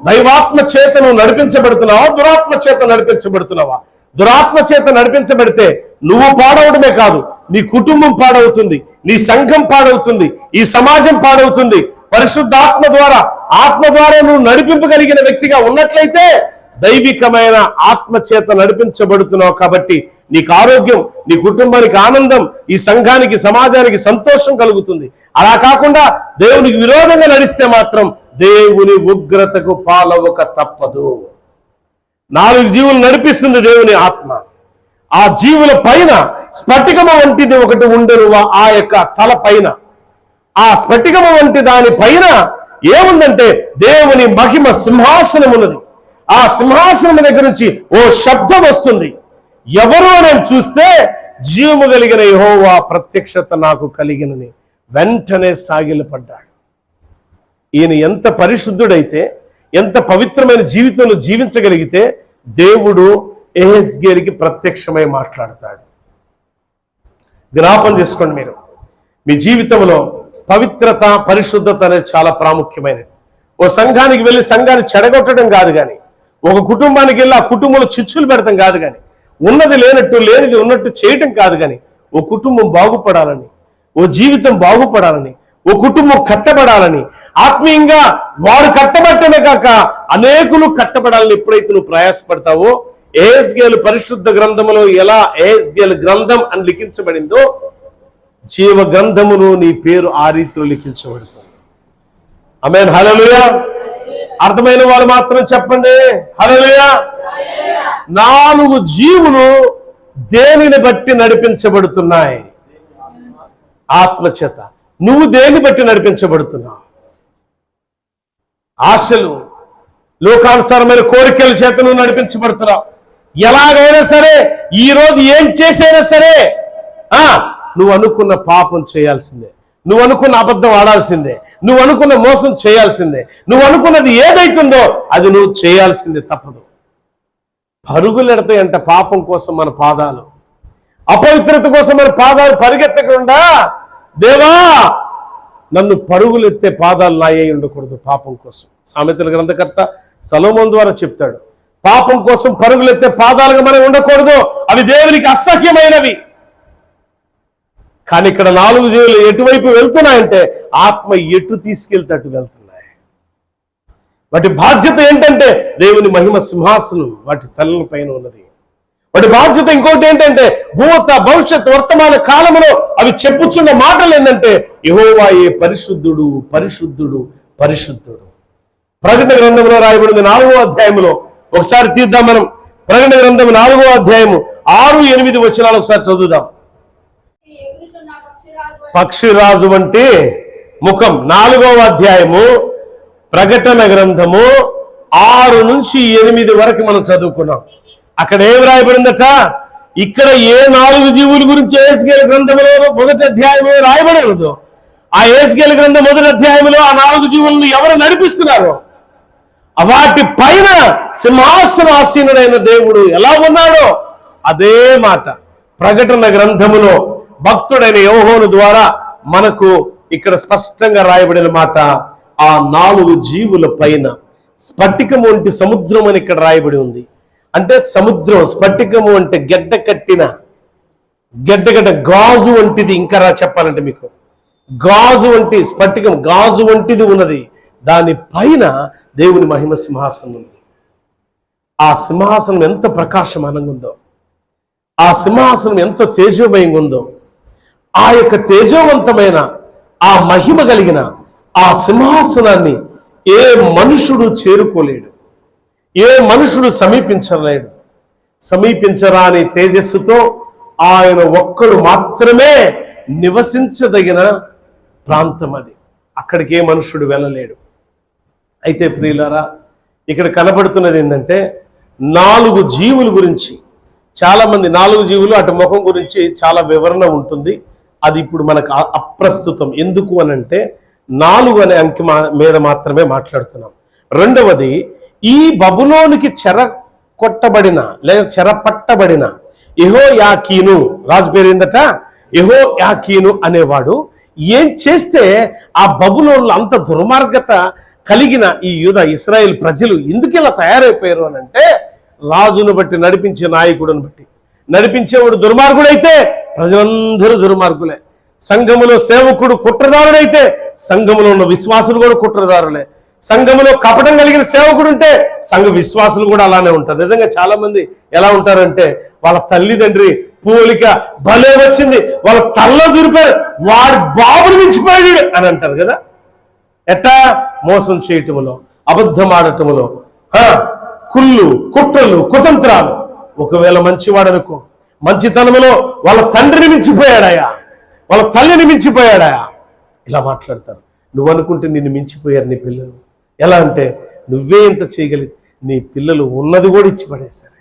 దైవాత్మ చేత నువ్వు నడిపించబడుతున్నావా, దురాత్మ చేత నడిపించబడుతున్నావా? దురాత్మ చేత నడిపించబడితే నువ్వు పాడవడమే కాదు, నీ కుటుంబం పాడవుతుంది, నీ సంఘం పాడవుతుంది, ఈ సమాజం పాడవుతుంది. పరిశుద్ధాత్మ ద్వారా, ఆత్మ ద్వారా నువ్వు నడిపింపగలిగిన వ్యక్తిగా ఉన్నట్లయితే దైవికమైన ఆత్మచేత నడిపించబడుతున్నావు కాబట్టి నీకు ఆరోగ్యం, నీ కుటుంబానికి ఆనందం, ఈ సంఘానికి సమాజానికి సంతోషం కలుగుతుంది. అలా కాకుండా దేవునికి విరోధంగా నడిస్తే మాత్రం దేవుని ఉగ్రతకు పాలవక తప్పదు. 4 జీవులు నడిపిస్తుంది దేవుని ఆత్మ. ఆ జీవుల పైన స్ఫటికము వంటిది ఒకటి ఉండరు. ఆ యొక్క తల పైన ఆ స్ఫటికము వంటి దాని పైన ఏముందంటే దేవుని మహిమ సింహాసనం ఉన్నది. ఆ సింహాసనం దగ్గర నుంచి ఓ శబ్దం వస్తుంది. ఎవరో నేను చూస్తే జీవము కలిగిన యెహోవా ప్రత్యక్షత నాకు కలిగినని వెంటనే సాగిలపడ్డాడు. ఈయన ఎంత పరిశుద్ధుడైతే, ఎంత పవిత్రమైన జీవితంలో జీవించగలిగితే దేవుడు యెహెజ్కేలుకి ప్రత్యక్షమై మాట్లాడతాడు. జ్ఞాపం చేసుకోండి, మీరు మీ జీవితంలో పవిత్రత, పరిశుద్ధత అనేది చాలా ప్రాముఖ్యమైనది. ఓ సంఘానికి వెళ్ళి సంఘాన్ని చెడగొట్టడం కాదు, కానీ ఒక కుటుంబానికి వెళ్ళి ఆ కుటుంబంలో చిచ్చులు పెడతాం కాదు, కానీ ఉన్నది లేనట్టు లేనిది ఉన్నట్టు చేయటం కాదు, కానీ ఓ కుటుంబం బాగుపడాలని, ఓ జీవితం బాగుపడాలని, ఓ కుటుంబం కట్టబడాలని, ఆత్మీయంగా వారు కట్టబట్టమే కాక అనేకులు కట్టబడాలని ఎప్పుడైతే నువ్వు ప్రయాసపడతావో, యెహెజ్కేలు పరిశుద్ధ గ్రంథములో ఎలా యెహెజ్కేలు గ్రంథం అని లిఖించబడిందో, జీవ గ్రంథమును నీ పేరు ఆ రీతిలో లిఖించబడుతుంది. ఆమేన్, హల్లెలూయా. అర్థమైన వారు మాత్రం చెప్పండి హల్లెలూయా. 4 జీవులు దేనిని బట్టి నడిపించబడుతున్నాయి? ఆత్మచేత. నువ్వు దేన్ని బట్టి నడిపించబడుతున్నావు? ఆశలు, లోకానుసారమైన కోరికల చేత నువ్వు నడిపించబడుతున్నావు. ఎలాగైనా సరే, ఈ రోజు ఏం చేసైనా సరే నువ్వు అనుకున్న పాపం చేయాల్సిందే, నువ్వు అనుకున్న అబద్ధం ఆడాల్సిందే, నువ్వు అనుకున్న మోసం చేయాల్సిందే, నువ్వు అనుకున్నది ఏదైతుందో అది నువ్వు చేయాల్సిందే, తప్పదు. పరుగులెడతాయంట పాపం కోసం మన పాదాలు, అపవిత్రత కోసం మన పాదాలు పరిగెత్తకుండా, దేవా నన్ను పరుగులెత్తే పాదాలు నాయే ఉండకూడదు పాపం కోసం. సామెతల గ్రంథకర్త సొలొమోను ద్వారా చెప్తాడు, పాపం కోసం పరుగులెత్తే పాదాలుగా మనం ఉండకూడదు, అవి దేవునికి అసహ్యమైనవి. కానీ ఇక్కడ 4 జీవులు ఎటువైపు వెళ్తున్నాయంటే ఆత్మ ఎటు తీసుకెళ్తే అటు వెళ్తున్నాయి. వాటి బాధ్యత ఏంటంటే దేవుని మహిమ సింహాసనం వాటి తలల పైన ఉన్నది. వాటి బాధ్యత ఇంకోటి ఏంటంటే భూత భవిష్యత్ వర్తమాన కాలంలో అవి చెప్పుచున్న మాటలు ఏంటంటే యెహోవాయే పరిశుద్ధుడు, పరిశుద్ధుడు, పరిశుద్ధుడు. ప్రకటన గ్రంథంలో రాయబడింది 4వ అధ్యాయంలో. ఒకసారి తీద్దాం మనం. ప్రకటన గ్రంథం 4వ అధ్యాయము 6-8 వచనాలు ఒకసారి చదువుదాం. పక్షిరాజు వంటి ముఖం, 4వ అధ్యాయము ప్రకటన గ్రంథము 6-8 వరకు మనం చదువుకున్నాం. అక్కడ ఏం రాయబడిందట? ఇక్కడ ఏ 4 జీవుల గురించి యెహెజ్కేలు గ్రంథంలో 1వ అధ్యాయంలో రాయబడలేదు. ఆ యెహెజ్కేలు గ్రంథం 1వ అధ్యాయంలో ఆ 4 జీవులను ఎవరు నడిపిస్తున్నారు? వాటి పైన సింహాసనాసీనుడైన దేవుడు ఎలా ఉన్నాడో అదే మాట ప్రకటన గ్రంథములో భక్తుడైన యోహోను ద్వారా మనకు ఇక్కడ స్పష్టంగా రాయబడిన మాట. ఆ 4 జీవుల పైన స్ఫటికము వంటి సముద్రం అని ఇక్కడ రాయబడి ఉంది. అంటే సముద్రం, స్ఫటికము అంటే గడ్డ గాజు వంటిది. ఇంకా చెప్పాలంటే మీకు గాజు వంటి స్ఫటికం, గాజు వంటిది ఉన్నది. దాని పైన దేవుని మహిమ సింహాసనం ఉంది. ఆ సింహాసనం ఎంత ప్రకాశమానంగా ఉందో, ఆ సింహాసనం ఎంత తేజోమయంగా ఉందో, ఆ యొక్క తేజోవంతమైన ఆ మహిమ కలిగిన ఆ సింహాసనాన్ని ఏ మనుషుడు చేరుకోలేడు, ఏ మనుషుడు సమీపించలేడు. సమీపించరాని తేజస్సుతో ఆయన ఒక్కడు మాత్రమే నివసించదగిన ప్రాంతం అది. అక్కడికి ఏ మనుషుడు వెళ్ళలేడు. అయితే ప్రియులారా, ఇక్కడ కనబడుతున్నది ఏంటంటే 4 జీవుల గురించి చాలా మంది, 4 జీవులు అటు ముఖం గురించి చాలా వివరణ ఉంటుంది. అది ఇప్పుడు మనకు అప్రస్తుతం. ఎందుకు అనంటే 4 అనే అంకె మీద మాత్రమే మాట్లాడుతున్నాం. రెండవది, ఈ బబులోనికి చెర కొట్టబడిన లేదా చెరపట్టబడిన యెహోయాకీను, రాజు పేరు ఏందట? యెహోయాకీను అనేవాడు ఏం చేస్తే ఆ బబులోనులో అంత దుర్మార్గత కలిగిన ఈ యూదా ఇశ్రాయేల్ ప్రజలు ఎందుకు ఇలా తయారైపోయారు అని అంటే, రాజును బట్టి, నడిపించే నాయకుడిని బట్టి. నడిపించేవాడు దుర్మార్గుడైతే ప్రజలందరూ దుర్మార్గులే. సంఘములో సేవకుడు కుట్రదారుడైతే సంఘములో ఉన్న విశ్వాసులు కూడా కుట్రదారులే. సంఘములో కపటం కలిగిన సేవకుడు ఉంటే సంఘ విశ్వాసులు కూడా అలానే ఉంటారు. నిజంగా చాలా మంది ఎలా ఉంటారంటే వాళ్ళ తల్లిదండ్రి పోలిక భలే వచ్చింది, వాళ్ళ తల్లో దూరిపోయారు, వాడి బాబుని మించిపోయాడు అని అంటారు కదా. ఎట్టా? మోసం చేయటములో, అబద్ధం ఆడటములో, కుళ్ళు, కుట్రలు, కుతంత్రాలు. ఒకవేళ మంచివాడనుకో, మంచితనములో వాళ్ళ తండ్రిని మించిపోయాడాయా, వాళ్ళ తల్లిని మించిపోయాడాయా, ఇలా మాట్లాడతారు. నువ్వు అనుకుంటే నిన్ను మించిపోయారు నీ పిల్లలు. ఎలా అంటే నువ్వే ఇంత చేయగలిగి నీ పిల్లలు ఉన్నది కూడా ఇచ్చి పడేశారు.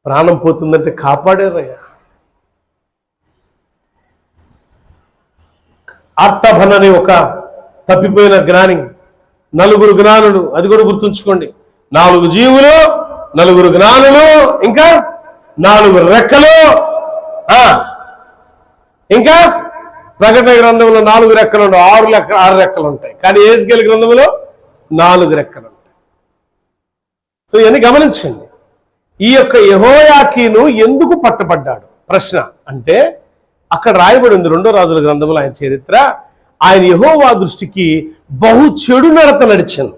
ప్రాణం పోతుందంటే కాపాడారయ్యా. ఆర్తభన్ అనే ఒక తప్పిపోయిన జ్ఞాని, 4 జ్ఞానులు, అది కూడా గుర్తుంచుకోండి. 4 జీవులు, 4 జ్ఞానులు, ఇంకా 4 రెక్కలు, ఇంకా ప్రకటన గ్రంథంలో 4 రెక్కలు ఉండవు, 6 రెక్కలు ఉంటాయి. కానీ యెహెజ్కేలు గ్రంథంలో 4 రెక్కలు ఉంటాయి. సో ఇవన్నీ గమనించండి. ఈ యొక్క యెహోయాకీను ఎందుకు పట్టబడ్డాడు ప్రశ్న అంటే, అక్కడ రాయబడి ఉంది 2వ రాజుల గ్రంథంలో ఆయన చరిత్ర. ఆయన యెహోవా దృష్టికి బహు చెడు నడత నడిచాను.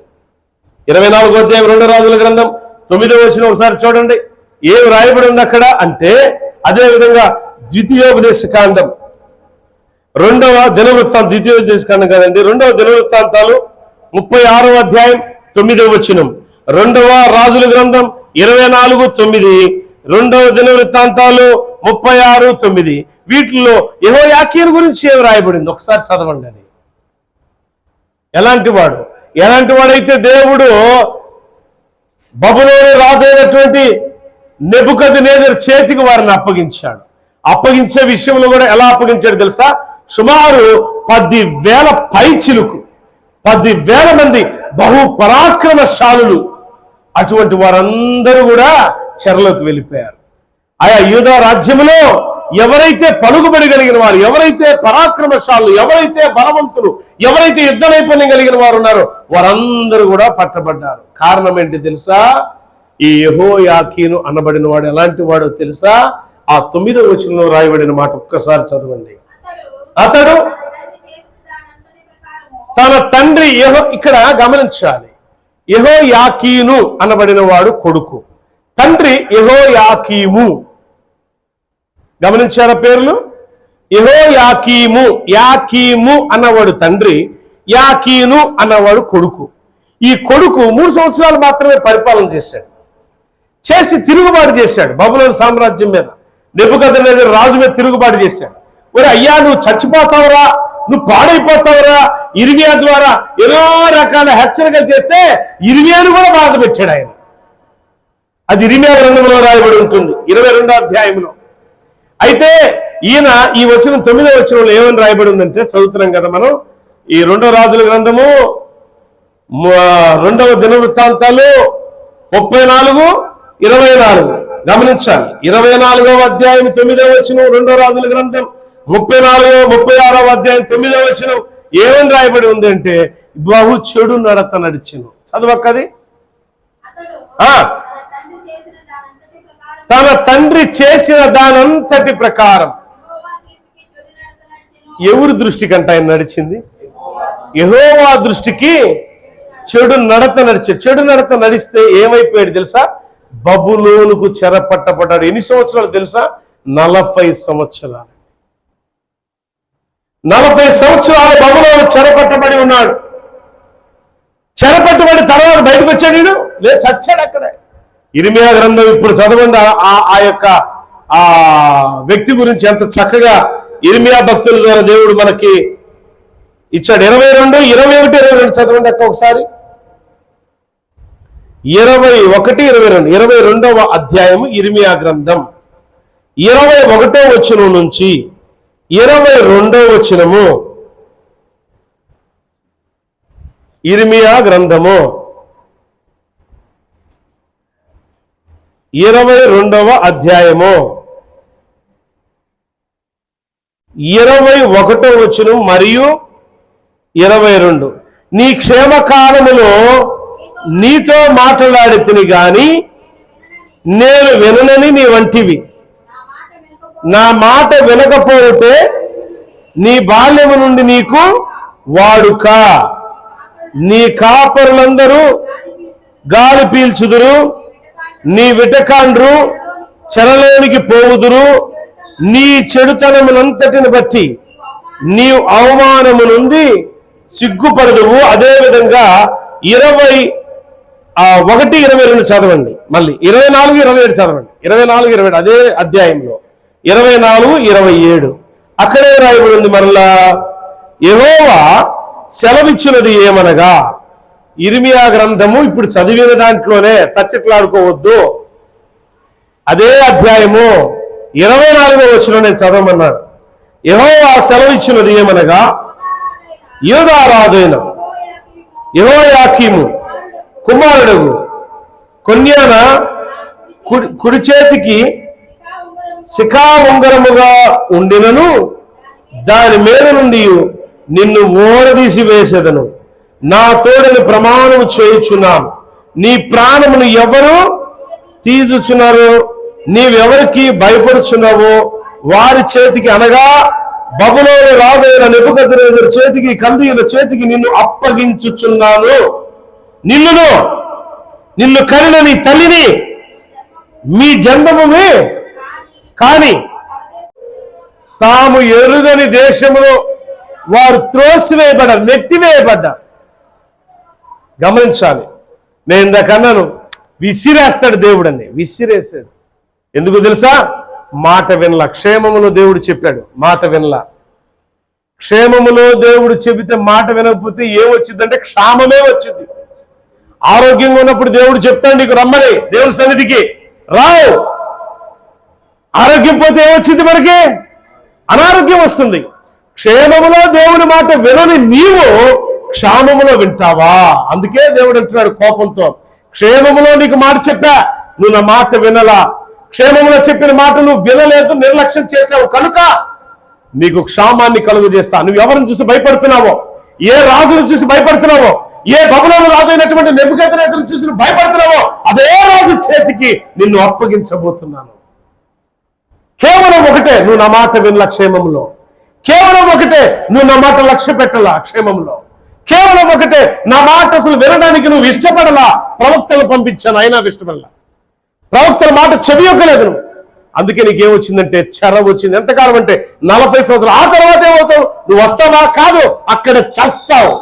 24వ అధ్యాయం 2వ రాజుల గ్రంథం 9వ వచనం ఒకసారి చూడండి. ఏం రాయబడి ఉంది అక్కడ అంటే, అదే విధంగా ద్వితీయోపదేశ కాండం 2వ దినవృత్తాంతం, ద్వితీయోపదేశ కాండం కాదండి, 2వ దినవృత్తాంతాలు 36వ అధ్యాయం 9వ వచనం, 2వ రాజుల గ్రంథం 24:9, 2వ దినవృత్తాంతాలు 36:9. వీటిల్లో యెహోయాకీను గురించి ఏం రాయబడింది ఒకసారి చదవండి. అది ఎలాంటి వాడైతే దేవుడు బబులోను రాజు అయినటువంటి నెబుకద్నెజరు చేతికి వారిని అప్పగించాడు. అప్పగించే విషయంలో కూడా ఎలా అప్పగించాడు తెలుసా? సుమారు 10,000 పైచిలుకు, 10,000 మంది బహు పరాక్రమశాలులు, అటువంటి వారందరూ కూడా చెరలోకి వెళ్ళిపోయారు. ఆయా యూదా రాజ్యములో ఎవరైతే పలుకుబడి కలిగిన వారు, ఎవరైతే పరాక్రమశాలు, ఎవరైతే బలవంతులు, ఎవరైతే యుద్ధ నైపుణ్యం కలిగిన వారు ఉన్నారో వారందరూ కూడా పట్టబడ్డారు. కారణం ఏంటి తెలుసా? ఈ యెహోయాకీను అనబడిన వాడు ఎలాంటి వాడో తెలుసా? ఆ 9వ వచనంలో రాయబడిన మాట ఒక్కసారి చదవండి. అతడు తన తండ్రి ఇక్కడ గమనించాలి, యెహోయాకీను అనబడిన వాడు కొడుకు, తండ్రి యెహోయాకీము. గమనించారా పేర్లు? యెహోయాకీము, యాకీము అన్నవాడు తండ్రి, యాకీను అన్నవాడు కొడుకు. ఈ కొడుకు 3 సంవత్సరాలు మాత్రమే పరిపాలన చేసి తిరుగుబాటు చేశాడు బబులోను సామ్రాజ్యం మీద. నెబుకద్నెజరు రాజు మీద తిరుగుబాటు చేశాడు. ఒరే అయ్యా, నువ్వు చచ్చిపోతావురా, నువ్వు పాడైపోతావురా, ఇర్మియా ద్వారా ఎన్నో రకాల హెచ్చరికలు చేస్తే ఇర్మియాను కూడా బాధ పెట్టాడు ఆయన. అది ఇర్మియా గ్రంథంలో రాయబడి ఉంటుంది 22వ అధ్యాయంలో. అయితే ఈయన ఈ వచనం 9వ వచనంలో ఏమని రాయబడి ఉందంటే, చదువుతున్నాం కదా మనం, ఈ 2వ రాజుల గ్రంథము 2వ దినవృత్తాంతాలు 34:24 గమనించాలి. 24వ అధ్యాయం 9వ వచనం, 2వ రాజుల గ్రంథం 36వ అధ్యాయం 9వ వచనం ఏమని రాయబడి ఉంది అంటే, బహు చెడు నడత నడిచెను. చదవక్కది. తన తండ్రి చేసిన దానంతటి ప్రకారం. ఎవరి దృష్టికి అంటే ఆయన నడిచింది? యెహోవా దృష్టికి చెడు నడత నడిచాడు. చెడు నడత నడిస్తే ఏమైపోయాడు తెలుసా? బబులోనుకు చెరపట్టబడ్డాడు. ఎన్ని సంవత్సరాలు తెలుసా? 40 సంవత్సరాలు. 40 సంవత్సరాలు బబులోను చెరపట్టబడి ఉన్నాడు. చెరపట్టబడి తర్వాత బయటకు వచ్చాడు వీడు? లేదు, చచ్చాడు అక్కడే. ఇర్మియా గ్రంథం ఇప్పుడు చదవండి. ఆ యొక్క ఆ వ్యక్తి గురించి ఎంత చక్కగా ఇర్మియా భక్తుల ద్వారా దేవుడు మనకి ఇచ్చాడు. 22, 21, 22 చదవండి అక్క ఒకసారి. 21, 22, 22వ అధ్యాయము ఇర్మియా గ్రంథం 21వ వచనం నుంచి 22వ వచనము. ఇర్మియా గ్రంథము 22వ అధ్యాయము 21వ వచనం మరియు 22. నీ క్షేమకాలములో నీతో మాట్లాడితిని గాని నేను విననని నీ వంటివి. నా మాట వినకపోతే నీ బాల్యము నుండి నీకు వాడుక. నీ కాపరులందరూ గాలి పీల్చుదురు, నీ విటకాండ్రు చెరలోనికి పోవుదురు. నీ చెడుతనమునంతటిని బట్టి నీవు అవమానము నుండి సిగ్గుపడదువు. అదేవిధంగా 21-22 చదవండి. మళ్ళీ 24-27 చదవండి. 24-27 అదే అధ్యాయంలో 24-27 అక్కడే రాయబడి ఉంది. మరలా యెహోవా సెలవిచ్చినది ఏమనగా, ఇర్మియా గ్రంథము ఇప్పుడు చదివిన దాంట్లోనే తచ్చట్లాడుకోవద్దు. అదే అధ్యాయము 24వ వచనం నేను చదవమన్నాడు. యెహోవా సెలవిచ్చినది ఏమనగా, యూదా రాజైన యెహోయాకీము కుమారుడు కొన్యాన కుడి చేతికి శిఖా ఉంగరముగా ఉండినను దాని మీద నుండి నిన్ను ఓడదీసి వేసేదను. నా తోడని ప్రమాణము చేయుచున్నాను. నీ ప్రాణమును ఎవరు తీర్చుచున్నారు? నీవెవరికి భయపడుచున్నావో వారి చేతికి, అనగా బబులోను రాజైన నెబుకద్నెజరు చేతికి, కల్దీయుల చేతికి నిన్ను అప్పగించుచున్నాను. నిన్ను కనిన నీ తల్లిని, మీ జన్మమే కాని తాము ఎరుగని దేశంలో వారు త్రోసివేయబడ్డారు, నెట్టివేయబడ్డారు. గమనించాలి. నేను ఇందాకన్నాను, విసిరేస్తాడు దేవుడని. విసిరేసాడు. ఎందుకు తెలుసా? మాట వినలా. క్షేమములో దేవుడు చెప్పాడు, మాట వినలా. క్షేమములో దేవుడు చెబితే మాట వినకపోతే ఏమొచ్చిందంటే క్షామమే వచ్చింది. ఆరోగ్యంగా ఉన్నప్పుడు దేవుడు చెప్తాడు నీకు రమ్మని, దేవుడి సన్నిధికి రావు. ఆరోగ్యం పోతే ఏమొచ్చింది? మనకి అనారోగ్యం వస్తుంది. క్షేమములో దేవుని మాట వినని నీవు క్షామములో వింటావా? అందుకే దేవుడు అంటున్నాడు కోపంతో, క్షేమములో నీకు మాట చెప్పా, నువ్వు నా మాట వినలా. క్షేమములో చెప్పిన మాట నువ్వు వినలేదు, నిర్లక్ష్యం చేసావు కనుక నీకు క్షామాన్ని కలుగు చేస్తా. నువ్వు ఎవరిని చూసి భయపడుతున్నావో, ఏ రాజును చూసి భయపడుతున్నావో, ఏ బబులోను రాజు అయినటువంటి నెబుకద్నెజరును చూసి భయపడుతున్నావో అదే రాజు చేతికి నిన్ను అప్పగించబోతున్నాను. కేవలం ఒకటే, నువ్వు నా మాట వినలా క్షేమంలో. కేవలం ఒకటే, నువ్వు నా మాట లక్ష్య పెట్టలా క్షేమంలో. కేవలం ఒకటే, నా మాట అసలు వినడానికి నువ్వు ఇష్టపడలా. ప్రవక్తలు పంపించాను, అయినా ఇష్టపడలా. ప్రవక్తల మాట చెవియొక్కలేదు నువ్వు. అందుకే నీకేమొచ్చిందంటే చెర వచ్చింది. ఎంతకాలం అంటే 40 సంవత్సరాలు. ఆ తర్వాత ఏమవుతావు? నువ్వు వస్తావా? కాదు, అక్కడ చస్తావు.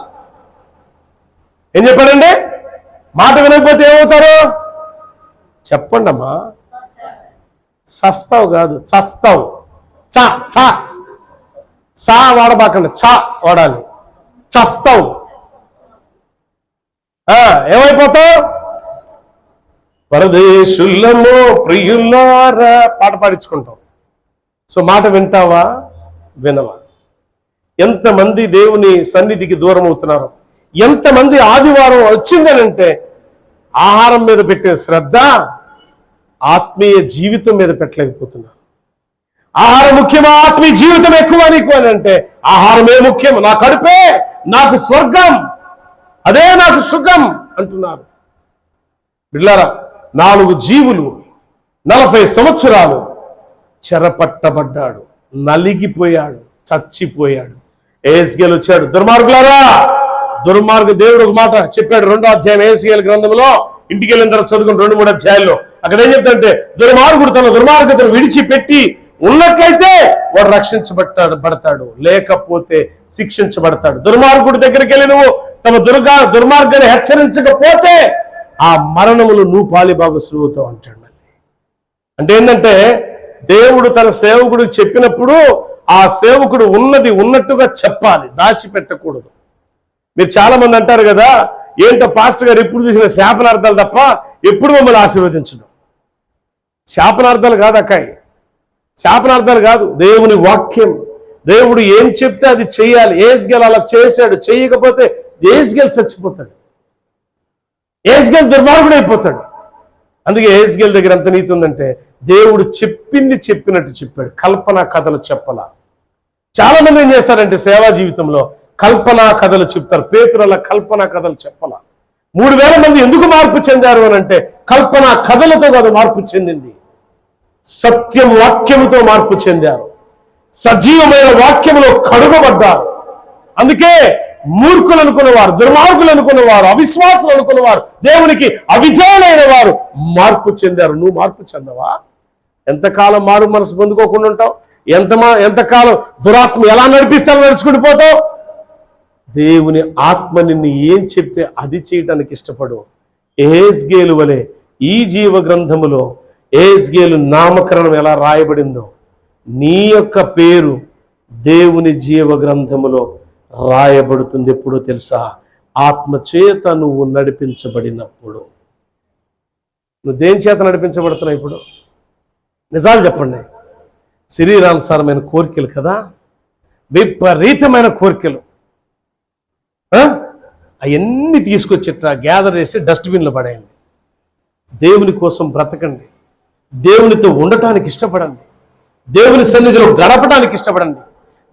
ఏం చెప్పాడండి? మాట వినకపోతే ఏమవుతారు? చెప్పండి అమ్మా. సస్తావు కాదు, చస్తావు. చా చా సా వాడబాకండి, చా వాడాలి. చస్తావు. ఏమైపోతావు? పరదేశుల్లమో ప్రియుల్లారా పాట పాడించుకుంటాం. సో మాట వింటావా? వినవా? ఎంతమంది దేవుని సన్నిధికి దూరం అవుతున్నారు. ఎంతమంది ఆదివారం వచ్చిందనంటే ఆహారం మీద పెట్టే శ్రద్ధ ఆత్మీయ జీవితం మీద పెట్టలేకపోతున్నారు. ఆహారం ముఖ్యమా, ఆత్మీయ జీవితం ఎక్కువ నీకు అని అంటే ఆహారమే ముఖ్యం. నా కడుపే నాకు స్వర్గం, అదే నాకు సుఖం అంటున్నారు. బిడ్లారా, 4 జీవులు 40 సంవత్సరాలు చెరపట్టబడ్డాడు, నలిగిపోయాడు, చచ్చిపోయాడు. ఎహెజ్కేలు వచ్చాడు, దుర్మార్గులారా, దేవుడు ఒక మాట చెప్పాడు 2వ అధ్యాయం ఎహెజ్కేలు గ్రంథంలో. ఇంటికి వెళ్ళిన తర్వాత చదువుకుని 2-3 అధ్యాయాల్లో అక్కడ ఏం చెప్తాడంటే, దుర్మార్గుడు తన దుర్మార్గతను విడిచిపెట్టి ఉన్నట్లయితే వాడు రక్షించబడతాడు, లేకపోతే శిక్షించబడతాడు. దుర్మార్గుడి దగ్గరికి వెళ్ళి నువ్వు తమ దుర్మార్గాన్ని హెచ్చరించకపోతే ఆ మరణములు నువ్వు పాలిభాగస్తులు అవుతావు అంటాడు. అంటే ఏంటంటే దేవుడు తన సేవకుడికి చెప్పినప్పుడు ఆ సేవకుడు ఉన్నది ఉన్నట్టుగా చెప్పాలి, దాచిపెట్టకూడదు. మీరు చాలా మంది అంటారు కదా, ఏంటో పాస్టర్ గారు ఎప్పుడు చూసిన శాపనార్థాలు తప్ప ఎప్పుడు మమ్మల్ని ఆశీర్వదించడం. శాపనార్థాలు కాదు అక్కాయి, శాపనార్థాలు కాదు. దేవుని వాక్యం, దేవుడు ఏం చెప్తే అది చెయ్యాలి. ఎహెజ్కేలు అలా చేశాడు. చెయ్యకపోతే ఎహెజ్కేలు చచ్చిపోతాడు, ఎహెజ్కేలు దుర్మార్గుడు అయిపోతాడు. అందుకే ఎహెజ్కేలు దగ్గర ఎంత నీతి ఉందంటే దేవుడు చెప్పింది చెప్పినట్టు చెప్పాడు. కల్పనా కథలు చెప్పలా. చాలా మంది ఏం చేస్తారంటే సేవా జీవితంలో కల్పనా కథలు చెప్తారు. పేతురుల కల్పనా కథలు చెప్పలా. 3000 మంది ఎందుకు మార్పు చెందారు అని అంటే కల్పనా కథలతో కాదు మార్పు చెందింది, సత్యం వాక్యముతో మార్పు చెందారు. సజీవమైన వాక్యములో కడుగబడ్డారు. అందుకే మూర్ఖులు అనుకున్నవారు, దుర్మార్గులు అనుకున్నవారు, అవిశ్వాసులు అనుకున్నవారు, దేవునికి అవిధేయులైన వారు మార్పు చెందారు. నువ్వు మార్పు చెందవా? ఎంతకాలం మారు మనసు పొందుకోకుండా ఉంటావు? ఎంతకాలం దురాత్మ ఎలా నడిపిస్తానో నడుచుకుంటూ పోతావు? దేవుని ఆత్మ నిన్ను ఏం చెప్తే అది చేయటానికి ఇష్టపడు. ఎహెజ్కేలు వలె ఈ జీవ గ్రంథములో ఎహెజ్కేలు నామకరణం ఎలా రాయబడిందో నీ యొక్క పేరు దేవుని జీవ గ్రంథములో రాయబడుతుంది. ఎప్పుడో తెలుసా? ఆత్మచేత నువ్వు నడిపించబడినప్పుడు. నువ్వు దేని చేత నడిపించబడుతున్నావు? ఇప్పుడు నిజాలు చెప్పండి. శరీరానుసారమైన కోరికలు కదా, విపరీతమైన కోరికలు. అవన్నీ తీసుకొచ్చిట్లా గ్యాదర్ చేసి డస్ట్బిన్లో పడేయండి. దేవుని కోసం బ్రతకండి. దేవునితో ఉండటానికి ఇష్టపడండి. దేవుని సన్నిధిలో గడపడానికి ఇష్టపడండి.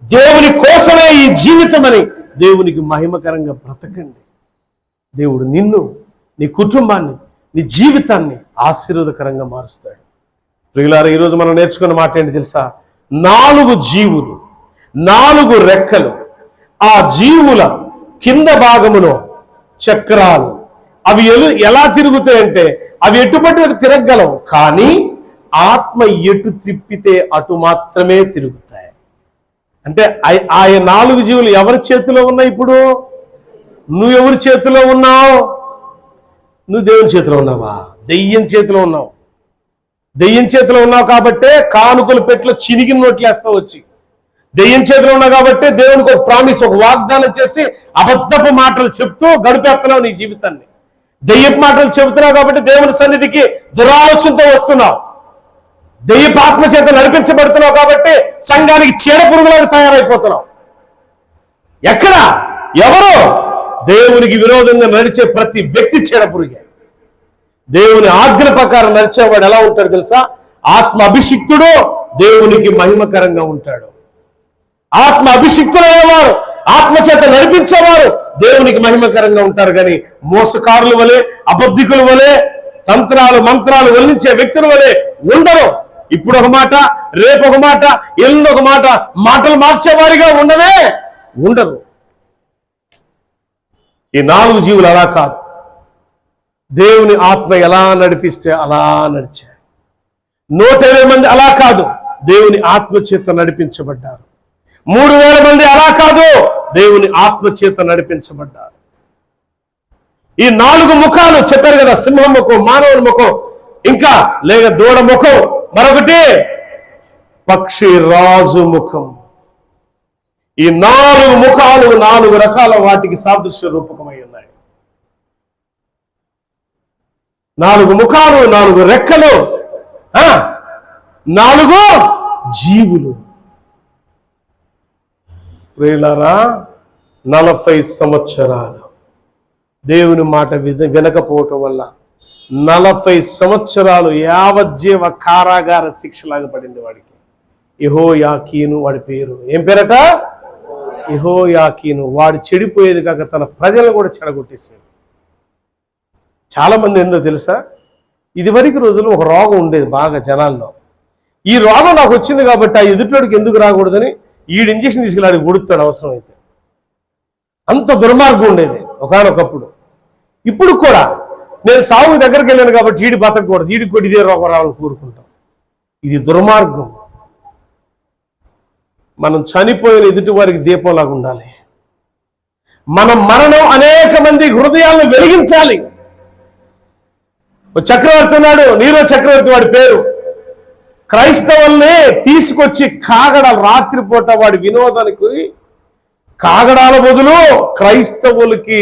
దేవుని కోసమే ఈ జీవితం అని దేవునికి మహిమకరంగా బ్రతకండి. దేవుడు నిన్ను, నీ కుటుంబాన్ని, నీ జీవితాన్ని ఆశీర్వాదకరంగా మారుస్తాడు. ప్రియులారా, ఈరోజు మనం నేర్చుకున్న మాట ఏంటి తెలుసా? 4 జీవులు, 4 రెక్కలు. ఆ జీవుల కింద భాగములో చక్రాలు. అవి ఎలా తిరుగుతాయంటే అవి ఎటుపట్టి తిరగలవు, కానీ ఆత్మ ఎటు తిప్పితే అటు మాత్రమే తిరుగుతాయి. అంటే ఆ 4 జీవులు ఎవరి చేతిలో ఉన్నాయి? ఇప్పుడు నువ్వు ఎవరి చేతిలో ఉన్నావు? నువ్వు దేవుని చేతిలో ఉన్నావా? దెయ్యం చేతిలో ఉన్నావు. దెయ్యం చేతిలో ఉన్నావు కాబట్టే కానుకలు పెట్లో చినిగిన నోట్లేస్తావు వచ్చి. దెయ్యం చేతిలో ఉన్నావు కాబట్టి దేవునికి ఒక ప్రామిస్, ఒక వాగ్దానం చేసి అబద్ధపు మాటలు చెప్తూ గడిపేస్తున్నావు నీ జీవితాన్ని. దెయ్యపు మాటలు చెబుతున్నావు కాబట్టి దేవుని సన్నిధికి దురాలోచనతో వస్తున్నావు. దెయ్యపు ఆత్మ చేత నడిపించబడుతున్నావు కాబట్టి సంఘానికి చీడ పురుగులాగా తయారైపోతున్నావు. ఎక్కడ? ఎవరు? దేవునికి విరోధంగా నడిచే ప్రతి వ్యక్తి చీడ పురుగే. దేవుని ఆజ్ఞ ప్రకారం నడిచేవాడు ఎలా ఉంటాడు తెలుసా? ఆత్మ అభిషిక్తుడు దేవునికి మహిమకరంగా ఉంటాడు. ఆత్మ అభిషిక్తులైన వారు, ఆత్మ చేత నడిపించేవారు దేవునికి మహిమకరంగా ఉంటారు. కానీ మోసకారుల వలె, అబద్ధికుల వలె, తంత్రాలు మంత్రాలు వల్లించే వ్యక్తుల వలె ఉండరు. ఇప్పుడు ఒక మాట, రేపు ఒక మాట, ఎల్లుండి ఒక మాట, మాటలు మార్చేవారిగా ఉండరు. ఈ 4 జీవులు అలా కాదు. దేవుని ఆత్మ ఎలా నడిపిస్తే అలా నడిచారు. 120 మంది అలా కాదు, దేవుని ఆత్మ చేత నడిపించబడ్డారు. 3000 మంది అలా కాదు, దేవుని ఆత్మ చేత నడిపించబడ్డారు. ఈ 4 ముఖాలు చెప్పారు కదా, సింహం ముఖం, మానవుని ముఖం, ఇంకా లేక దూడ ముఖం, మరొకటి పక్షి రాజు ముఖం. ఈ 4 ముఖాలు 4 రకాల వాటికి సాదృశ్య రూపకమై ఉన్నాయి. 4 ముఖాలు, 4 రెక్కలు, 4 జీవులు. ప్రియులారా, 40 సంవత్సరాలు దేవుని మాట వినకపోవటం వల్ల 40 సంవత్సరాలు యావజ్జీవ కారాగార శిక్షలాగా పడింది వాడికి. యెహోయాకీను వాడి పేరు. ఏం పేరట? యెహోయాకీను. వాడు చెడిపోయేది కాక తన ప్రజలను కూడా చెడగొట్టేసాడు. చాలా మంది ఏందో తెలుసా, ఇదివరకు రోజుల్లో ఒక రోగం ఉండేది బాగా జనాల్లో. ఈ రోగం నాకు వచ్చింది కాబట్టి ఆ ఎదుటోడికి ఎందుకు రాకూడదని ఈడు ఇంజక్షన్ తీసుకెళ్ళి ఉడుతాడు అవసరం అయితే. అంత దుర్మార్గం ఉండేది ఒకనొకప్పుడు. ఇప్పుడు కూడా నేను సాగు దగ్గరికి వెళ్ళాను కాబట్టి ఈడి బతకూడదు, ఈడికి కూడా ఇదే రోగం రావాలని కోరుకుంటాం. ఇది దుర్మార్గం. మనం చనిపోయిన ఎదుటి వారికి దీపంలాగా ఉండాలి. మన మరణం అనేక మంది హృదయాలను వెలిగించాలి. చక్రవర్తి ఉన్నాడు, నీరో చక్రవర్తి వాడి పేరు. క్రైస్తవుల్ని తీసుకొచ్చి రాత్రిపూట వాడి వినోదానికి కాగడాల బదులు క్రైస్తవులకి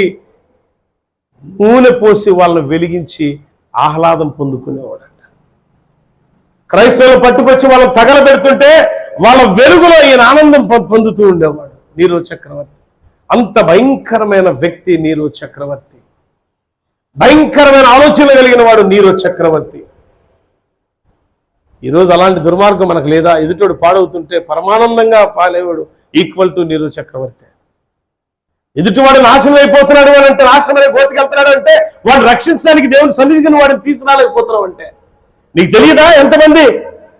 నూనె పోసి వాళ్ళని వెలిగించి ఆహ్లాదం పొందుకునేవాడట. క్రైస్తవులు పట్టుకొచ్చి వాళ్ళని తగలబెడుతుంటే వాళ్ళ వెలుగులో ఈయన ఆనందం పొందుతూ ఉండేవాడు నీరో చక్రవర్తి. అంత భయంకరమైన వ్యక్తి నీరో చక్రవర్తి. భయంకరమైన ఆలోచన కలిగిన వాడు నీరో చక్రవర్తి. ఈరోజు అలాంటి దుర్మార్గం మనకు లేదా? ఎదుటోడు పాడవుతుంటే పరమానందంగా పాలేవాడు ఈక్వల్ టు నీరో చక్రవర్తి. ఎదుటివాడు నాశనం అయిపోతున్నాడు అని అంటే, నాశనం అనే గోతికెళ్తున్నాడు అంటే వాడు రక్షించడానికి దేవుని సన్నిధిని వాడిని తీసుకురాలేకపోతున్నావు అంటే నీకు తెలియదా? ఎంతమంది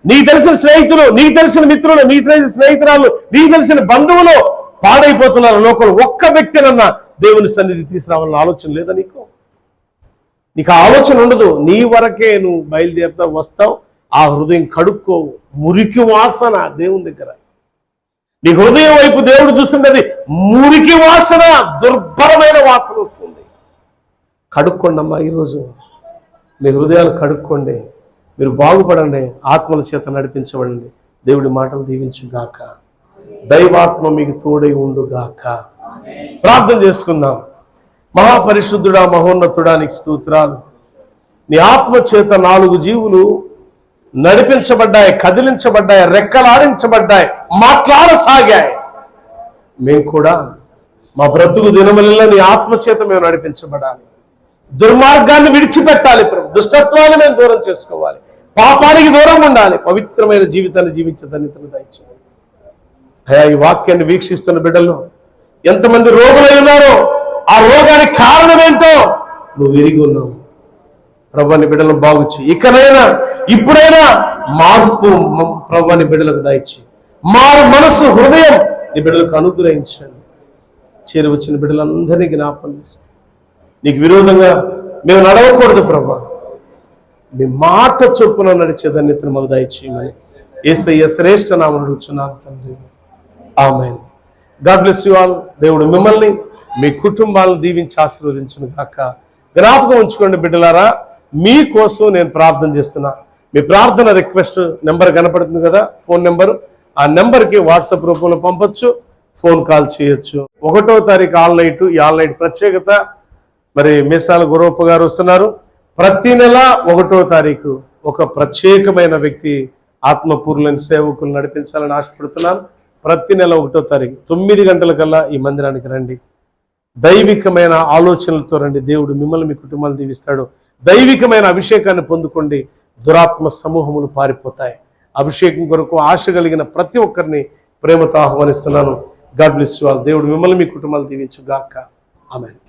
నీకు తెలిసిన స్నేహితులు, నీకు తెలిసిన మిత్రులు, నీకు తెలిసిన స్నేహితురాలు, నీకు తెలిసిన బంధువులు పాడైపోతున్నారు లోకంలో. ఒక్క వ్యక్తినన్నా దేవుని సన్నిధి తీసుకురావాలన్న ఆలోచన లేదా నీకు? నీకు ఆ ఆలోచన ఉండదు. నీ వరకే నువ్వు బయలుదేరుతావు, వస్తావు, ఆ హృదయం కడుక్కోవు. మురికి వాసన దేవుని దగ్గర. నీ హృదయం వైపు దేవుడు చూస్తుండేది మురికి వాసన, దుర్భరమైన వాసన వస్తుంది. కడుక్కోండి అమ్మా, ఈరోజు మీ హృదయాలు కడుక్కోండి. మీరు బాగుపడండి, ఆత్మల చేత నడిపించబడండి. దేవుడి మాటలు దీవించుగాక. దైవాత్మ మీకు తోడై ఉండుగాక. ప్రార్థన చేసుకుందాం. మహాపరిశుద్ధుడా, మహోన్నతుడా, నీకు స్తోత్రాలు. నీ ఆత్మ చేత 4 జీవులు నడిపించబడ్డాయి, కదిలించబడ్డాయి, రెక్కలాడించబడ్డాయి, మాట్లాడసాగాయి. మేము కూడా మా బ్రతుకు దినములలో నీ ఆత్మ చేత మేము నడిపించబడాలి. దుర్మార్గాన్ని విడిచిపెట్టాలి ప్రభు. దుష్టత్వాన్ని మేము దూరం చేసుకోవాలి. పాపానికి దూరం ఉండాలి. పవిత్రమైన జీవితాన్ని జీవించే ధన్యతను దయచేయండి అయ్యా. ఈ వాక్యాన్ని వీక్షిస్తున్న బిడ్డల్లో ఎంతమంది రోగులై ఉన్నారో, ఆ రోగానికి కారణం ఏంటో నువ్వు విరిగి ఉన్నావు ప్రభు. నీ బిడ్డలను బాగుచ్చి ఇకనైనా ఇప్పుడైనా మార్పు ప్రభు నీ బిడ్డలకు దయచి, మారు మనసు హృదయం నీ బిడ్డలకు అనుగ్రహించండి. చేరి వచ్చిన బిడ్డలందరినీ జ్ఞాపకం చేసుకో. నీకు విరోధంగా మేము నడవకూడదు ప్రభా. నీ మాట చొప్పున నడిచే ధన్యతను మాకు దయచేయమని యేసయ్య శ్రేష్ఠ నామమున అడుగుచున్నాను తండ్రి. Amen. God bless you all. దేవుడు మిమ్మల్ని మీ కుటుంబాలను దీవించి ఆశీర్వదించును గాక. జ్ఞాపకం ఉంచుకోండి బిడ్డలారా, మీకోసం నేను ప్రార్థన చేస్తున్నా. మీ ప్రార్థన రిక్వెస్ట్ నెంబర్ కనపడుతుంది కదా, ఫోన్ నెంబరు. ఆ నెంబర్కి వాట్సాప్ రూపంలో పంపొచ్చు, ఫోన్ కాల్ చేయొచ్చు. 1వ తారీఖు ఆల్ నైట్. ఈ ఆల్ నైట్ ప్రత్యేకత, మరి మీసాల గురవప్ప గారు వస్తున్నారు. ప్రతి నెల 1వ తారీఖు ఒక ప్రత్యేకమైన వ్యక్తి ఆత్మపూర్ణులైన సేవకులు నడిపించాలని ఆశపడుతున్నాను. ప్రతి నెల 1వ తారీఖు 9 గంటలకల్లా ఈ మందిరానికి రండి. దైవికమైన ఆలోచనలతో రండి. దేవుడు మిమ్మల్ని, మీ కుటుంబాన్ని దీవిస్తాడు. దైవికమైన అభిషేకాన్ని పొందుకోండి. దురాత్మ సమూహములు పారిపోతాయి. అభిషేకం కొరకు ఆశ కలిగిన ప్రతి ఒక్కరిని ప్రేమతో ఆహ్వానిస్తున్నాను. God bless you all. దేవుడు మిమ్మల్ని, మీ కుటుంబాలు దీవించుగాక. ఆమేన్.